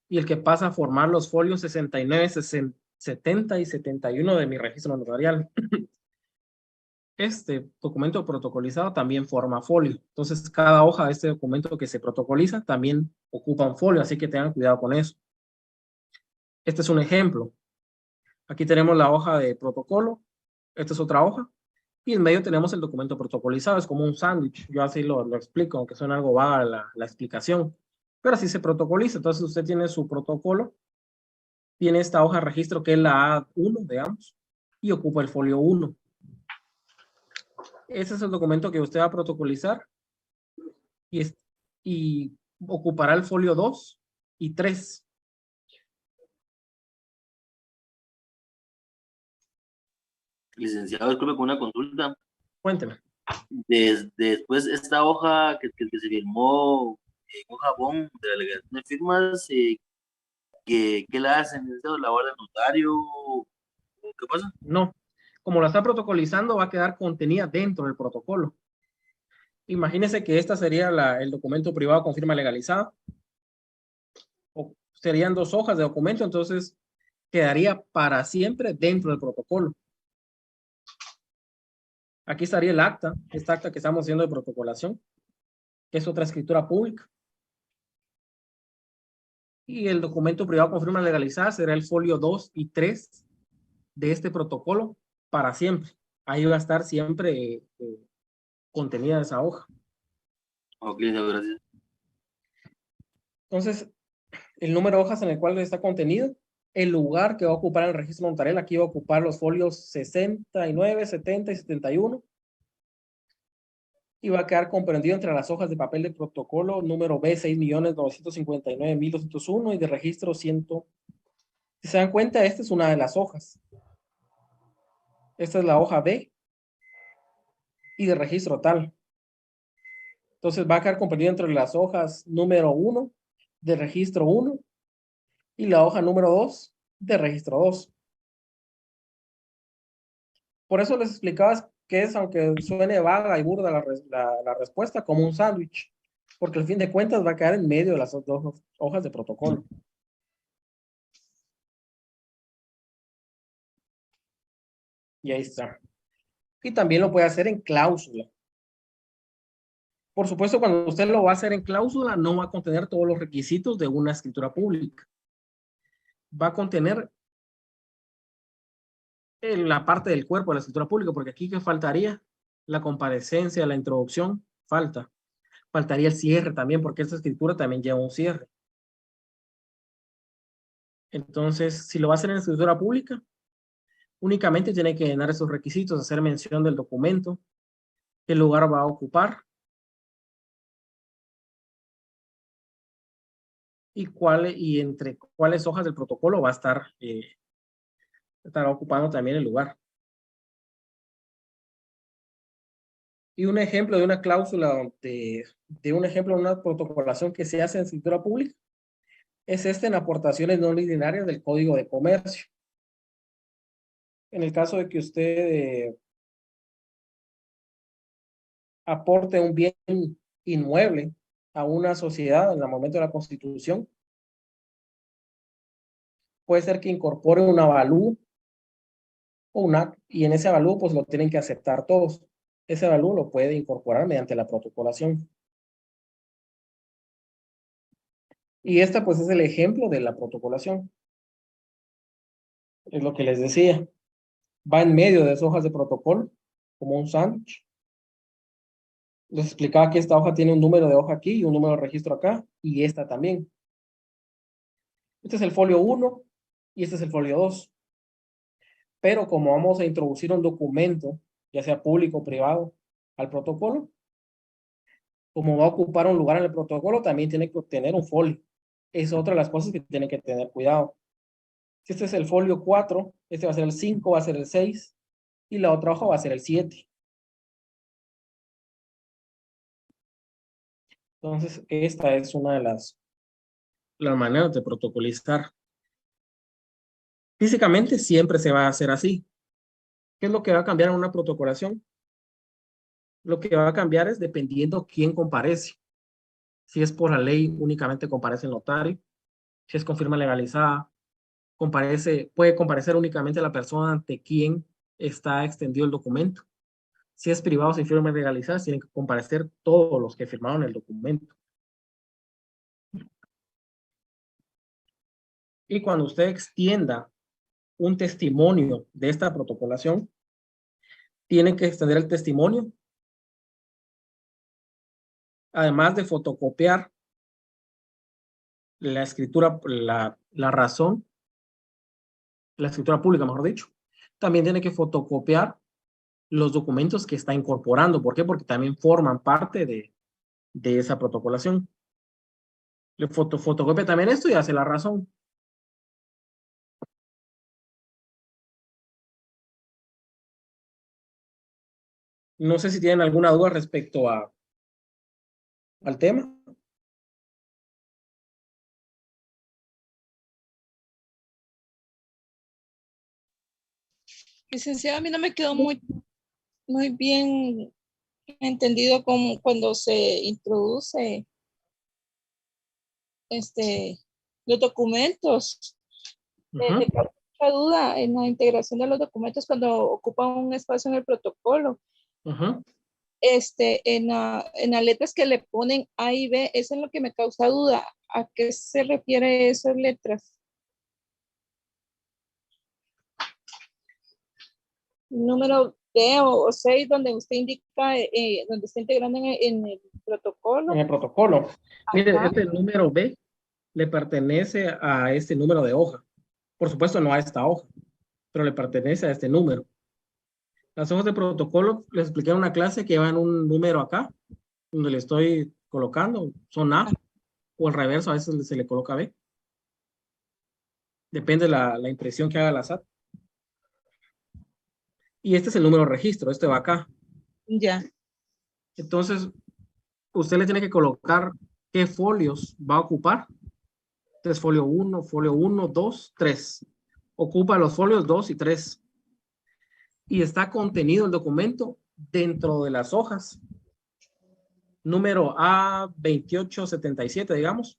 S2: y el que pasa a formar los folios 69, 70 y 71 de mi registro notarial. Este documento protocolizado también forma folio. Entonces, cada hoja de este documento que se protocoliza también ocupa un folio, así que tengan cuidado con eso. Este es un ejemplo. Aquí tenemos la hoja de protocolo. Esta es otra hoja. Y en medio tenemos el documento protocolizado. Es como un sándwich. Yo así lo explico, aunque suena algo vaga la explicación. Pero así se protocoliza. Entonces, usted tiene su protocolo. Tiene esta hoja de registro que es la A1, digamos. Y ocupa el folio 1. Ese es el documento que usted va a protocolizar y ocupará el folio 2 y 3.
S10: Licenciado, disculpe con una consulta.
S2: Cuénteme.
S10: Después, esta hoja que se firmó en un jabón de la delegación de firmas, ¿qué la hacen? ¿Es la labor del notario? ¿O qué pasa?
S2: No, como la está protocolizando, va a quedar contenida dentro del protocolo. Imagínese que esta sería el documento privado con firma legalizada. O serían 2 hojas de documento, entonces quedaría para siempre dentro del protocolo. Aquí estaría el acta, esta acta que estamos haciendo de protocolación, que es otra escritura pública. Y el documento privado con firma legalizada será el folio 2 y 3 de este protocolo para siempre. Ahí va a estar siempre contenida esa hoja.
S10: Ok, gracias.
S2: Entonces, el número de hojas en el cual está contenido, el lugar que va a ocupar el registro notarial, aquí va a ocupar los folios 69, 70 y 71. Y va a quedar comprendido entre las hojas de papel de protocolo número B 6.959.201 y de registro 100. Si se dan cuenta, esta es una de las hojas. Esta es la hoja B y de registro tal. Entonces va a quedar comprendido entre las hojas número 1 de registro 1 y la hoja número 2 de registro 2. Por eso les explicaba que es, aunque suene vaga y burda la respuesta, como un sándwich, porque al fin de cuentas va a quedar en medio de las 2 hojas de protocolo. Y ahí está. Y también lo puede hacer en cláusula. Por supuesto, cuando usted lo va a hacer en cláusula, no va a contener todos los requisitos de una escritura pública. Va a contener la parte del cuerpo de la escritura pública, porque aquí ¿qué faltaría? La comparecencia, la introducción, falta. Faltaría el cierre también, porque esta escritura también lleva un cierre. Entonces, si lo va a hacer en escritura pública, únicamente tiene que llenar esos requisitos, hacer mención del documento, qué lugar va a ocupar y entre cuáles hojas del protocolo va a estar ocupando también el lugar. Y un ejemplo de una cláusula, de un ejemplo de una protocolación que se hace en escritura pública, es en aportaciones no linearias del Código de Comercio. En el caso de que usted aporte un bien inmueble a una sociedad en el momento de la constitución, puede ser que incorpore un avalúo y en ese avalúo pues lo tienen que aceptar todos. Ese avalúo lo puede incorporar mediante la protocolación. Y esta pues es el ejemplo de la protocolación. Es lo que les decía. Va en medio de esas hojas de protocolo, como un sándwich. Les explicaba que esta hoja tiene un número de hoja aquí y un número de registro acá, y esta también. Este es el folio 1 y este es el folio 2. Pero como vamos a introducir un documento, ya sea público o privado, al protocolo, como va a ocupar un lugar en el protocolo, también tiene que obtener un folio. Es otra de las cosas que tienen que tener cuidado. Si este es el folio 4, este va a ser el 5, va a ser el 6, y la otra hoja va a ser el 7. Entonces, esta es una de las maneras de protocolizar. Físicamente siempre se va a hacer así. ¿Qué es lo que va a cambiar en una protocolación? Lo que va a cambiar es dependiendo quién comparece. Si es por la ley, únicamente comparece el notario. Si es con firma legalizada, puede comparecer únicamente la persona ante quien está extendido el documento. Si es privado sin firma legalizada, tienen que comparecer todos los que firmaron el documento. Y cuando usted extienda un testimonio de esta protocolación, tiene que extender el testimonio, además de fotocopiar la escritura, la razón, la escritura pública, mejor dicho. También tiene que fotocopiar los documentos que está incorporando. ¿Por qué? Porque también forman parte de esa protocolación. Le fotocopia también esto y hace la razón. No sé si tienen alguna duda respecto al tema.
S14: Licenciado, a mí no me quedó muy bien entendido como cuando se introduce los documentos. Me causa mucha duda en la integración de los documentos cuando ocupan un espacio en el protocolo. En las letras que le ponen A y B, eso es lo que me causa duda. ¿A qué se refiere esas letras? Número B o 6, donde usted indica, donde está integrando en el protocolo.
S2: En el protocolo. Mire,
S14: Ajá.
S2: este número B le pertenece a este número de hoja. Por supuesto, no a esta hoja, pero le pertenece a este número. Las hojas de protocolo, les expliqué en una clase que llevan un número acá, donde le estoy colocando, son A, o al reverso, a veces se le coloca B. Depende de la impresión que haga la SAT. Y este es el número de registro, este va acá.
S14: Ya.
S2: Entonces, usted le tiene que colocar qué folios va a ocupar. Entonces, folio 1, 2, 3. Ocupa los folios 2 y 3. Y está contenido el documento dentro de las hojas. Número A2877, digamos.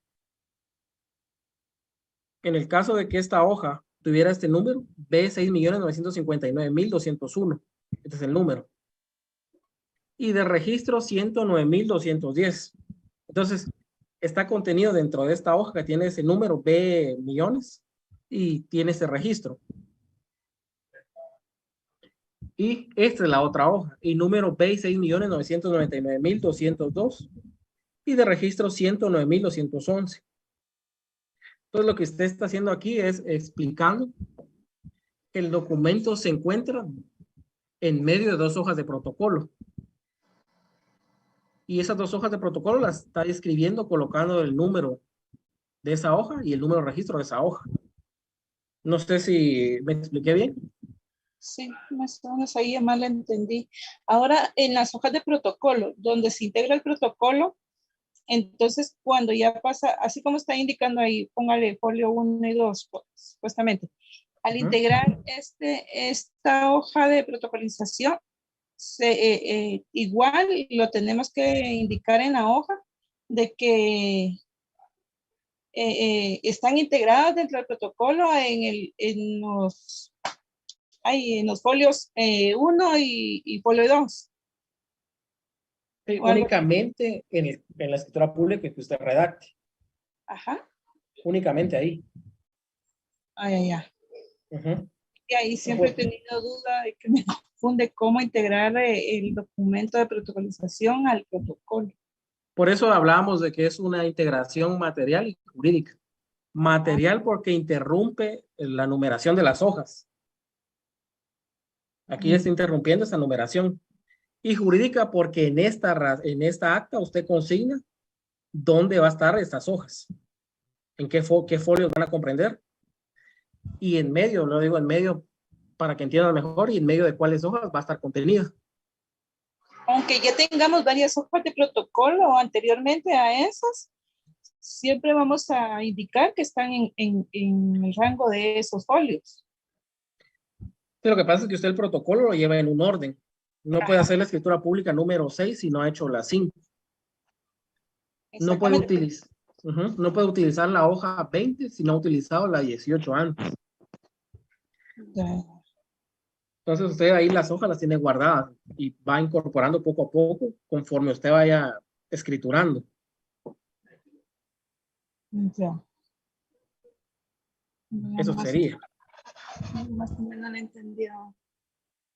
S2: En el caso de que esta hoja tuviera este número, B6.959.201. Este es el número. Y de registro 109.210. Entonces, está contenido dentro de esta hoja que tiene ese número B millones y tiene ese registro. Y esta es la otra hoja, y número B6.999.202 y de registro 109.211. Entonces, lo que usted está haciendo aquí es explicando que el documento se encuentra en medio de dos hojas de protocolo. Y esas dos hojas de protocolo las está escribiendo colocando el número de esa hoja y el número de registro de esa hoja. No sé si me expliqué bien.
S14: Sí, más o menos ahí mal entendí. Ahora, en las hojas de protocolo, donde se integra el protocolo, entonces cuando ya pasa, así como está indicando ahí, póngale folio 1 y 2, supuestamente. Al integrar esta hoja de protocolización, igual lo tenemos que indicar en la hoja de que están integradas dentro del protocolo en los folios 1 y folio 2.
S2: Sí, únicamente en la escritura pública que usted redacte.
S14: Ajá.
S2: Únicamente ahí.
S14: Y ahí siempre he tenido duda de que me confunde cómo integrar el documento de protocolización al protocolo.
S2: Por eso hablábamos de que es una integración material y jurídica. Material porque interrumpe la numeración de las hojas. Aquí está interrumpiendo esa numeración. Y jurídica porque en esta acta usted consigna dónde va a estar estas hojas. En qué folios van a comprender. Y en medio, lo digo en medio para que entiendan mejor, y en medio de cuáles hojas va a estar contenida.
S14: Aunque ya tengamos varias hojas de protocolo anteriormente a esas, siempre vamos a indicar que están en el rango de esos folios.
S2: Pero lo que pasa es que usted el protocolo lo lleva en un orden. No puede hacer la escritura pública número 6 si no ha hecho la 5. No puede utilizar la hoja 20 si no ha utilizado la 18 antes. Entonces usted ahí las hojas las tiene guardadas y va incorporando poco a poco conforme usted vaya escriturando.
S14: Ya.
S2: Eso sería.
S14: Más o menos no lo he entendido.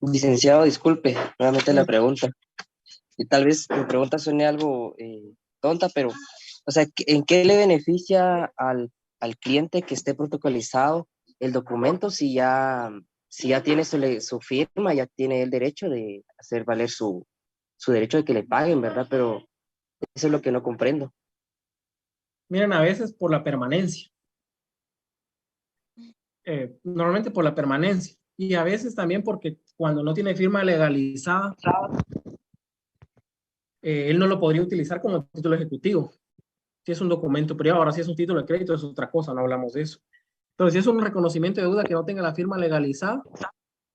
S12: Licenciado, disculpe, nuevamente la pregunta. Y tal vez mi pregunta suene algo tonta, pero, o sea, ¿en qué le beneficia al cliente que esté protocolizado el documento si ya si ya tiene su firma, ya tiene el derecho de hacer valer su derecho de que le paguen, ¿verdad? Pero eso es lo que no comprendo.
S2: Miren, a veces por la permanencia. Normalmente por la permanencia. Y a veces también porque cuando no tiene firma legalizada, él no lo podría utilizar como título ejecutivo. Si es un documento privado, ahora si es un título de crédito es otra cosa, no hablamos de eso. Pero si es un reconocimiento de deuda que no tenga la firma legalizada,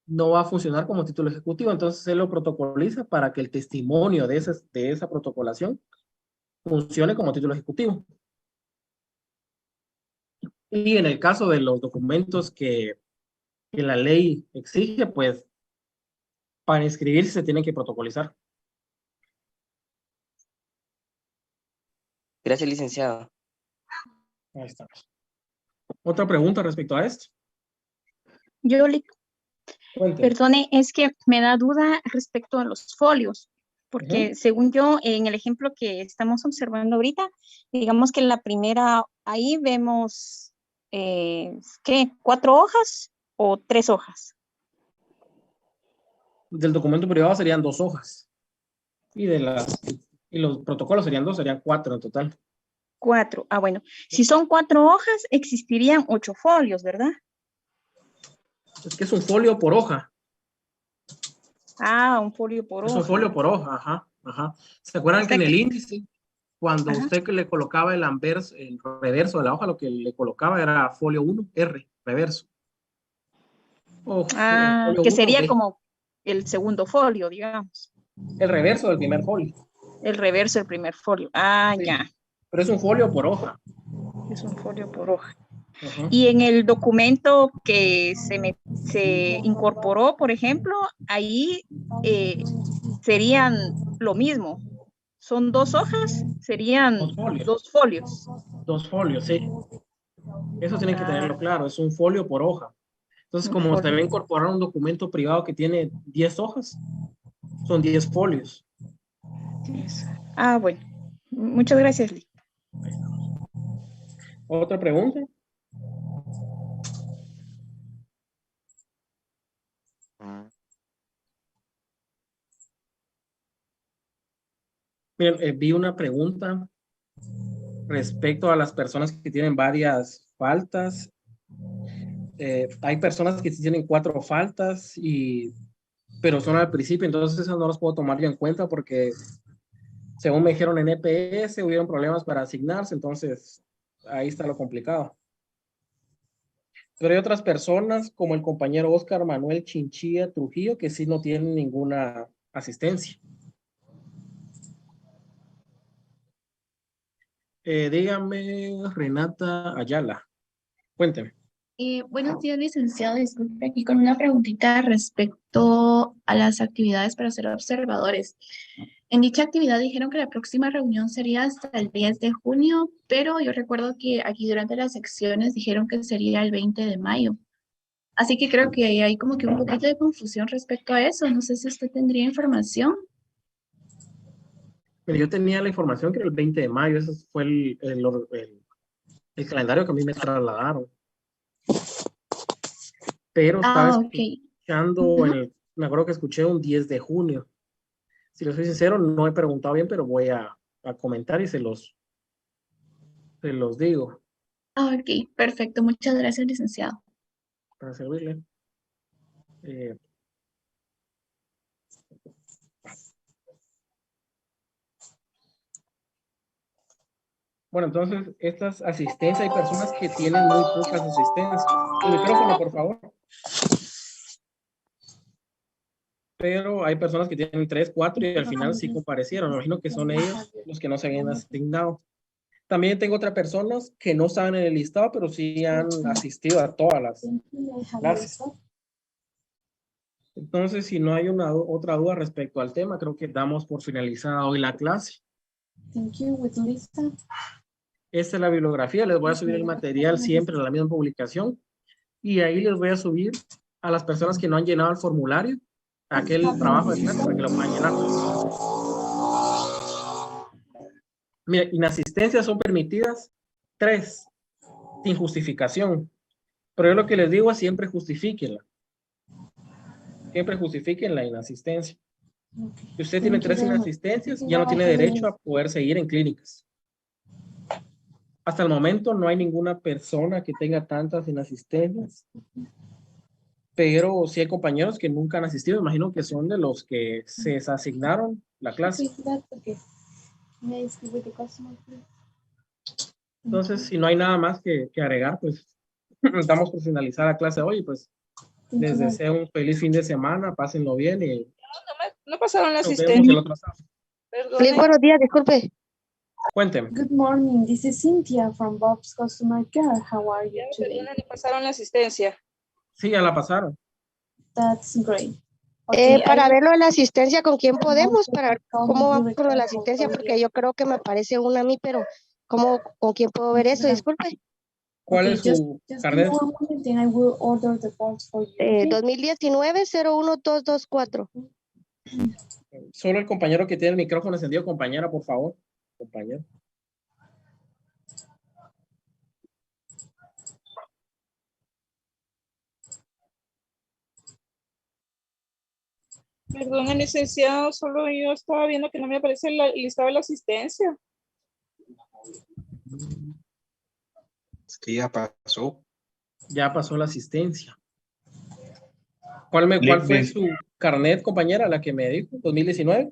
S2: no va a funcionar como título ejecutivo, entonces él lo protocoliza para que el testimonio de esa protocolación funcione como título ejecutivo. Y en el caso de los documentos que la ley exige, pues para inscribirse se tienen que protocolizar.
S12: Gracias, licenciado.
S2: Ahí está. ¿Otra pregunta respecto a esto? Cuénteme.
S15: Perdone, es que me da duda respecto a los folios, porque según yo, en el ejemplo que estamos observando ahorita, digamos que en la primera, ahí vemos, ¿qué? ¿4 hojas o 3 hojas?
S2: Del documento privado serían 2 hojas. Y los protocolos serían 2, serían 4 en total.
S15: 4, bueno. Si son 4 hojas, existirían 8 folios, ¿verdad?
S2: Es que es un folio por hoja.
S15: Ah, un folio por hoja.
S2: Es un folio por hoja, ajá. ¿Se acuerdan que en el índice, cuando usted le colocaba el reverso de la hoja, lo que le colocaba era folio 1, R, reverso?
S15: Que sería como el segundo folio, digamos.
S2: El reverso del primer folio.
S15: El reverso del primer folio. Ah, sí. Ya.
S2: Pero es un folio por hoja.
S15: Es un folio por hoja. Y en el documento que se incorporó, por ejemplo, ahí serían lo mismo. Son 2 hojas, serían 2 folios.
S2: 2 folios, sí. Eso tienen que tenerlo claro, es un folio por hoja. Entonces, como usted va a incorporar un documento privado que tiene 10 hojas, son 10 folios.
S15: Ah, bueno. Muchas gracias, Lee.
S2: ¿Otra pregunta? Miren, vi una pregunta respecto a las personas que tienen varias faltas. Hay personas que sí tienen 4 faltas, pero son al principio, entonces esas no las puedo tomar yo en cuenta porque según me dijeron en EPS hubieron problemas para asignarse, entonces ahí está lo complicado. Pero hay otras personas como el compañero Oscar Manuel Chinchilla Trujillo que sí no tienen ninguna asistencia. Dígame, Renata Ayala, cuénteme.
S16: Buenos días, licenciado. Disculpe aquí con una preguntita respecto a las actividades para ser observadores. En dicha actividad dijeron que la próxima reunión sería hasta el 10 de junio, pero yo recuerdo que aquí durante las secciones dijeron que sería el 20 de mayo. Así que creo que hay como que un poquito de confusión respecto a eso. No sé si usted tendría información.
S2: Pero yo tenía la información que era el 20 de mayo, ese fue el calendario que a mí me trasladaron. Pero estaba escuchando, me acuerdo que escuché un 10 de junio. Si les soy sincero, no he preguntado bien, pero voy a comentar y se los digo.
S16: Ok, perfecto. Muchas gracias, licenciado.
S2: Para servirle. Bueno, entonces, estas asistencias, hay personas que tienen muy pocas asistencias. El micrófono, por favor. Pero hay personas que tienen 3, 4 y al final sí comparecieron. Me imagino que son ellos los que no se habían asignado. También tengo otras personas que no estaban en el listado, pero sí han asistido a todas las clases. Entonces, si no hay otra duda respecto al tema, creo que damos por finalizada hoy la clase. Esta es la bibliografía. Les voy a subir el material siempre a la misma publicación. Y ahí les voy a subir a las personas que no han llenado el formulario, aquel trabajo de clase para que lo puedan llenar. Mira, inasistencias son permitidas 3, sin justificación. Pero yo lo que les digo es siempre justifíquenla. siempre justifiquen la inasistencia. Si usted
S16: Thank
S2: tiene
S16: you
S2: 3
S16: very much.
S2: inasistencias, ya no tiene derecho a poder seguir en clínicas. Hasta el momento no hay ninguna persona que tenga tantas inasistencias, pero sí hay compañeros que nunca han asistido. Imagino que son de los que se desasignaron la clase. Entonces, si no hay nada más que agregar, pues damos por finalizar la clase hoy. Pues les deseo un feliz fin de semana, pásenlo bien y
S14: No pasaron la
S2: nos vemos
S14: asistencia.
S2: el otro sábado.
S17: Feliz buenos días, disculpe.
S2: Cuénteme.
S18: Good morning, this is Cynthia from Bob's Customer Care. How are you today?
S14: Perdona, le pasaron la asistencia.
S2: Sí, ya la pasaron.
S18: That's great. Okay,
S17: Para ver lo de la asistencia, ¿con quién podemos? Para ver cómo va con lo de la asistencia, porque yo creo que me aparece una a mí, pero ¿con quién puedo ver eso? Disculpe.
S2: ¿Cuál
S18: Okay,
S2: es su carnet?
S18: give me one moment and I will order the parts for you. Okay?
S17: 2019-01224.
S2: Solo el compañero que tiene el micrófono encendido, compañera, por favor. Compañero.
S14: Perdón, licenciado, solo yo estaba viendo que no me aparece el listado de la asistencia.
S19: Es que ya pasó.
S2: Ya pasó la asistencia. ¿Cuál fue su carnet, compañera, la que me dijo? ¿2019?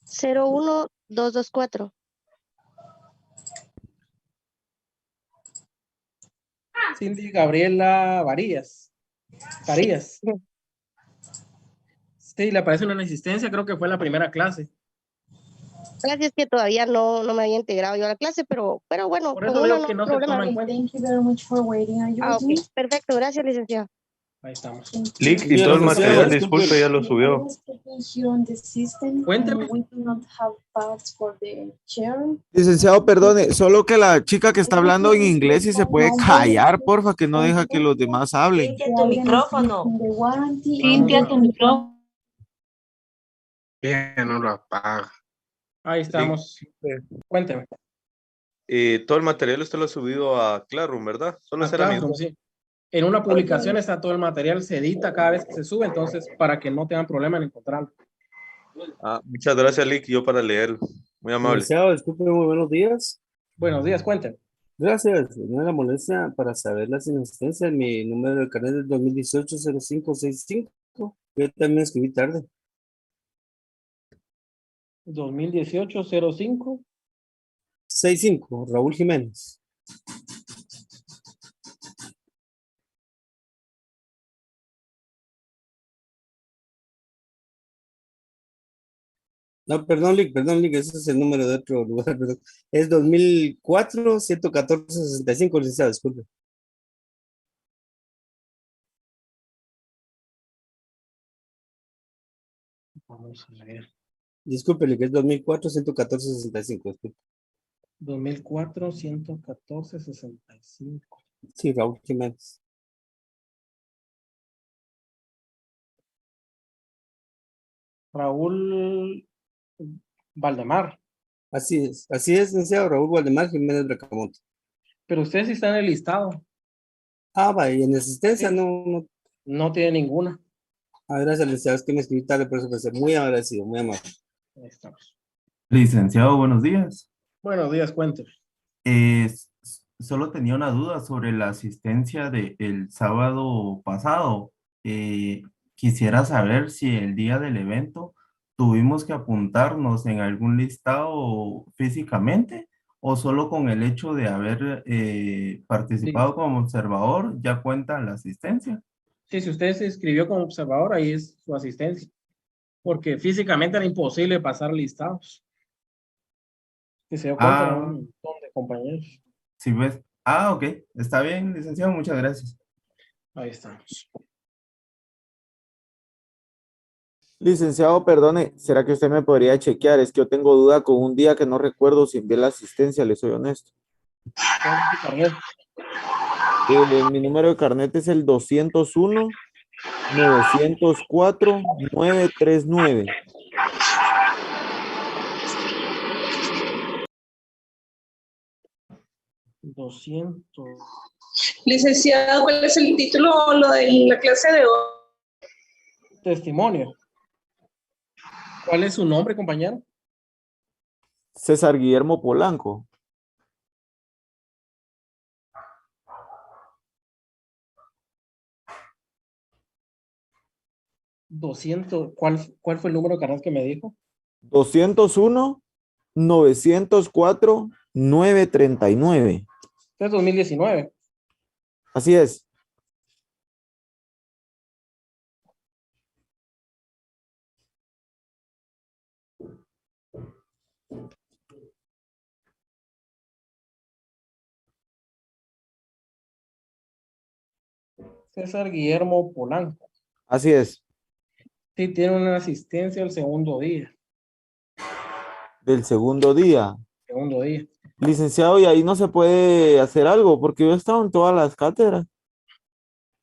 S17: 01224.
S2: Cindy Gabriela Varillas. Varillas. Sí, le aparece una inasistencia, creo que fue la primera clase.
S17: Gracias, que todavía no me había integrado yo a la clase, pero bueno,
S2: Por eso
S17: con
S2: veo
S17: una
S2: que no
S17: no
S2: se
S17: problema.
S2: toma en cuenta.
S18: Thank you very much for waiting. Are you
S17: Ok, perfecto, gracias, licenciado.
S2: Ahí estamos.
S20: Lick, y todo el material, disculpe, ya lo subió.
S2: Cuénteme.
S21: Licenciado, perdone, solo que la chica que está hablando en inglés, si se puede callar, porfa, que no deja que los demás hablen.
S22: Tu micrófono.
S1: Cintia, tu micrófono.
S19: Ya no lo apaga.
S2: Ahí estamos. Cuénteme.
S20: Todo el material usted lo ha subido a Classroom, ¿verdad? Solo esa era mi
S2: Classroom,
S20: duda.
S2: sí. En una publicación está todo el material, se edita cada vez que se sube, entonces para que no tengan problema en encontrarlo.
S20: Muchas gracias, Lick, yo para leerlo. Muy amable.
S23: Licenciado, disculpe, muy buenos días.
S2: Buenos días, cuéntenme.
S23: Gracias. No la molestia para saber las inasistencias. Mi número de carnet es 2018-0565. Yo también escribí tarde.
S2: 2018-05.
S23: 65, Raúl Jiménez. No, perdón, Lick, ese es el número de otro lugar, perdón. Es 2004-114-65, licenciado, disculpe.
S2: Vamos a ver.
S23: Disculpe, Lick, es 2004-114-65, disculpe.
S2: 2004-114-65.
S23: Sí, Raúl Jiménez.
S2: Raúl Valdemar.
S23: Así es, licenciado, Raúl Valdemar Jiménez Bracamonte.
S2: Pero usted sí está en el listado.
S23: Vaya, y en asistencia
S2: Sí.
S23: no
S2: tiene ninguna.
S23: Gracias, licenciado, es que me escribí tarde, por eso pensé, muy agradecido, muy amable.
S2: Ahí estamos.
S24: Licenciado, buenos días.
S2: Buenos días, cuénteme.
S24: Solo tenía una duda sobre la asistencia del sábado pasado. Quisiera saber si el día del evento tuvimos que apuntarnos en algún listado físicamente o solo con el hecho de haber participado como observador ya cuenta la asistencia.
S2: Sí, si usted se inscribió como observador, ahí es su asistencia. Porque físicamente era imposible pasar listados. Que se dio cuenta de un montón de compañeros.
S24: Sí, ves. Ok. Está bien, licenciado. Muchas gracias.
S2: Ahí estamos.
S21: Licenciado, perdone, ¿será que usted me podría chequear? Es que yo tengo duda con un día que no recuerdo si envié la asistencia, le soy honesto.
S2: ¿Cuál es su carnet?
S21: Mi número de carnet es el 201-904-939.
S14: Licenciado, ¿cuál es el título o lo de la clase de hoy?
S2: Testimonio. ¿Cuál es su nombre, compañero?
S21: César Guillermo Polanco.
S2: ¿Cuál fue el número de carnet que me dijo?
S21: 201-904-939.
S2: Es 2019.
S21: Así es.
S2: César Guillermo Polanco.
S21: Así es.
S2: Sí, tiene una asistencia el segundo día.
S21: Del segundo día.
S2: Segundo día.
S21: Licenciado, y ahí no se puede hacer algo, porque yo he estado en todas las cátedras.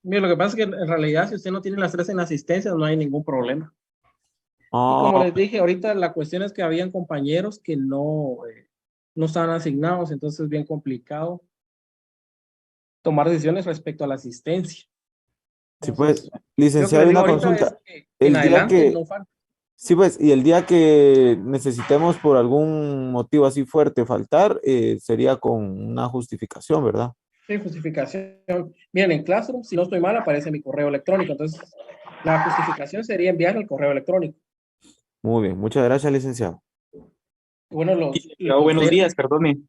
S2: Mira, lo que pasa es que en realidad si usted no tiene las 3 en asistencia, no hay ningún problema. Y
S21: Ah,
S2: como les dije ahorita, la cuestión es que habían compañeros que no estaban asignados, entonces es bien complicado tomar decisiones respecto a la asistencia.
S21: sí, pues,
S2: Entonces,
S21: licenciado,
S2: lo
S21: hay
S2: que les
S21: una
S2: digo ahorita
S21: consulta.
S2: es que en
S21: El día
S2: adelante
S21: que,
S2: no falta.
S21: sí, pues, y el día que necesitemos por algún motivo así fuerte faltar, sería con una justificación, ¿verdad?
S2: Sí, justificación. Miren, en Classroom, si no estoy mal, aparece mi correo electrónico. Entonces, la justificación sería enviar el correo electrónico.
S21: Muy bien, muchas gracias, licenciado.
S2: Bueno,
S3: buenos días, perdone.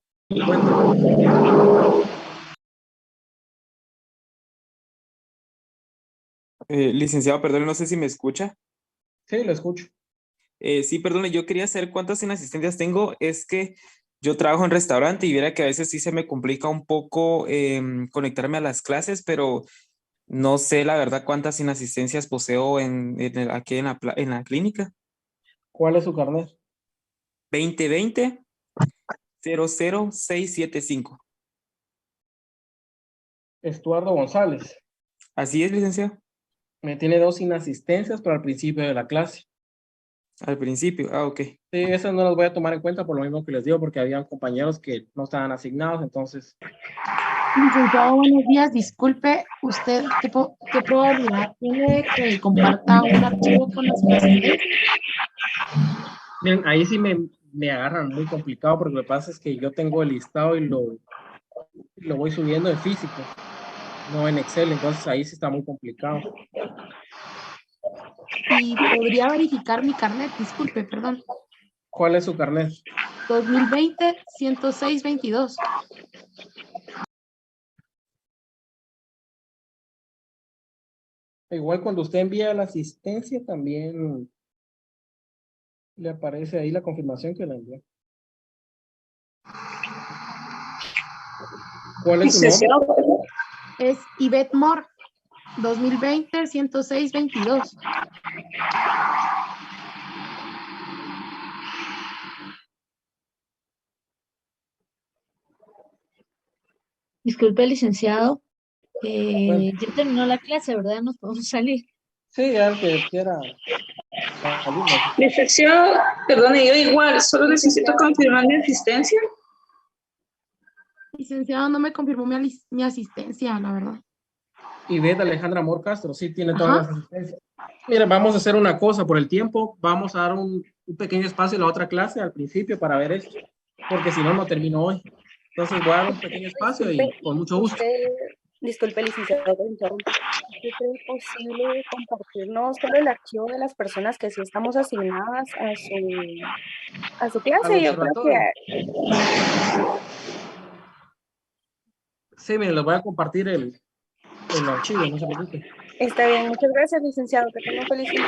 S3: Licenciado, perdone, no sé si me escucha.
S2: Sí, lo escucho.
S3: Sí, perdone, yo quería saber cuántas inasistencias tengo. Es que yo trabajo en restaurante y viera que a veces sí se me complica un poco conectarme a las clases, pero no sé la verdad cuántas inasistencias poseo aquí en la clínica.
S2: ¿Cuál es su carnet?
S3: 2020-00675.
S2: Estuardo González.
S3: Así es, licenciado.
S2: Me tiene 2 inasistencias para el principio de la clase.
S3: Al principio, ok.
S2: Sí, esas no las voy a tomar en cuenta por lo mismo que les digo, porque habían compañeros que no estaban asignados, entonces...
S4: Licenciado, buenos días. Disculpe, ¿usted qué probabilidad tiene que comparta un archivo con las clases?
S2: Miren, ahí sí me agarran muy complicado, porque lo que pasa es que yo tengo el listado y lo voy subiendo en físico, no en Excel, entonces ahí sí está muy complicado.
S4: Y podría verificar mi carnet, disculpe, perdón.
S2: ¿Cuál es su carnet?
S4: 2020-106-22.
S2: Igual cuando usted envía la asistencia también le aparece ahí la confirmación que la envió. ¿Cuál es su nombre?
S4: Es Ivette Moore, 2020-106-22.
S1: Disculpe, licenciado. Ya terminó la clase, ¿verdad? Nos podemos salir.
S2: Sí, ya el que quiera.
S14: Licenciado, perdone, yo igual, solo necesito confirmar mi asistencia.
S4: Licenciado, no me confirmó mi asistencia, la verdad.
S2: Y Ivette Alejandra Amor Castro, sí, tiene todas las asistencias. Mira, vamos a hacer una cosa por el tiempo. Vamos a dar un pequeño espacio en la otra clase al principio para ver esto, porque si no, no termino hoy. Entonces voy a dar un pequeño espacio y con mucho gusto.
S5: Disculpe, licenciado, por interrumpir. ¿Usted cree posible compartirnos solo el archivo de las personas que sí estamos asignadas a su clase? Yo creo que...
S2: Sí, me les voy a compartir el archivo, no se preocupe.
S5: Está bien, muchas gracias, licenciado. Que tenga un feliz día.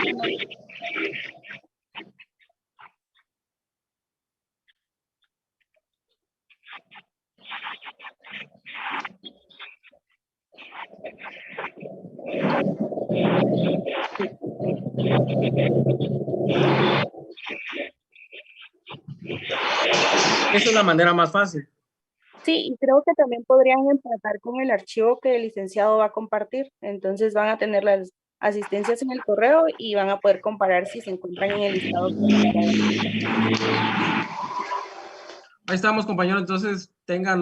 S2: Esa es la manera más fácil.
S5: Sí, y creo que también podrían empatar con el archivo que el licenciado va a compartir. Entonces van a tener las asistencias en el correo y van a poder comparar si se encuentran en el listado.
S2: Ahí estamos, compañeros. Entonces, tengan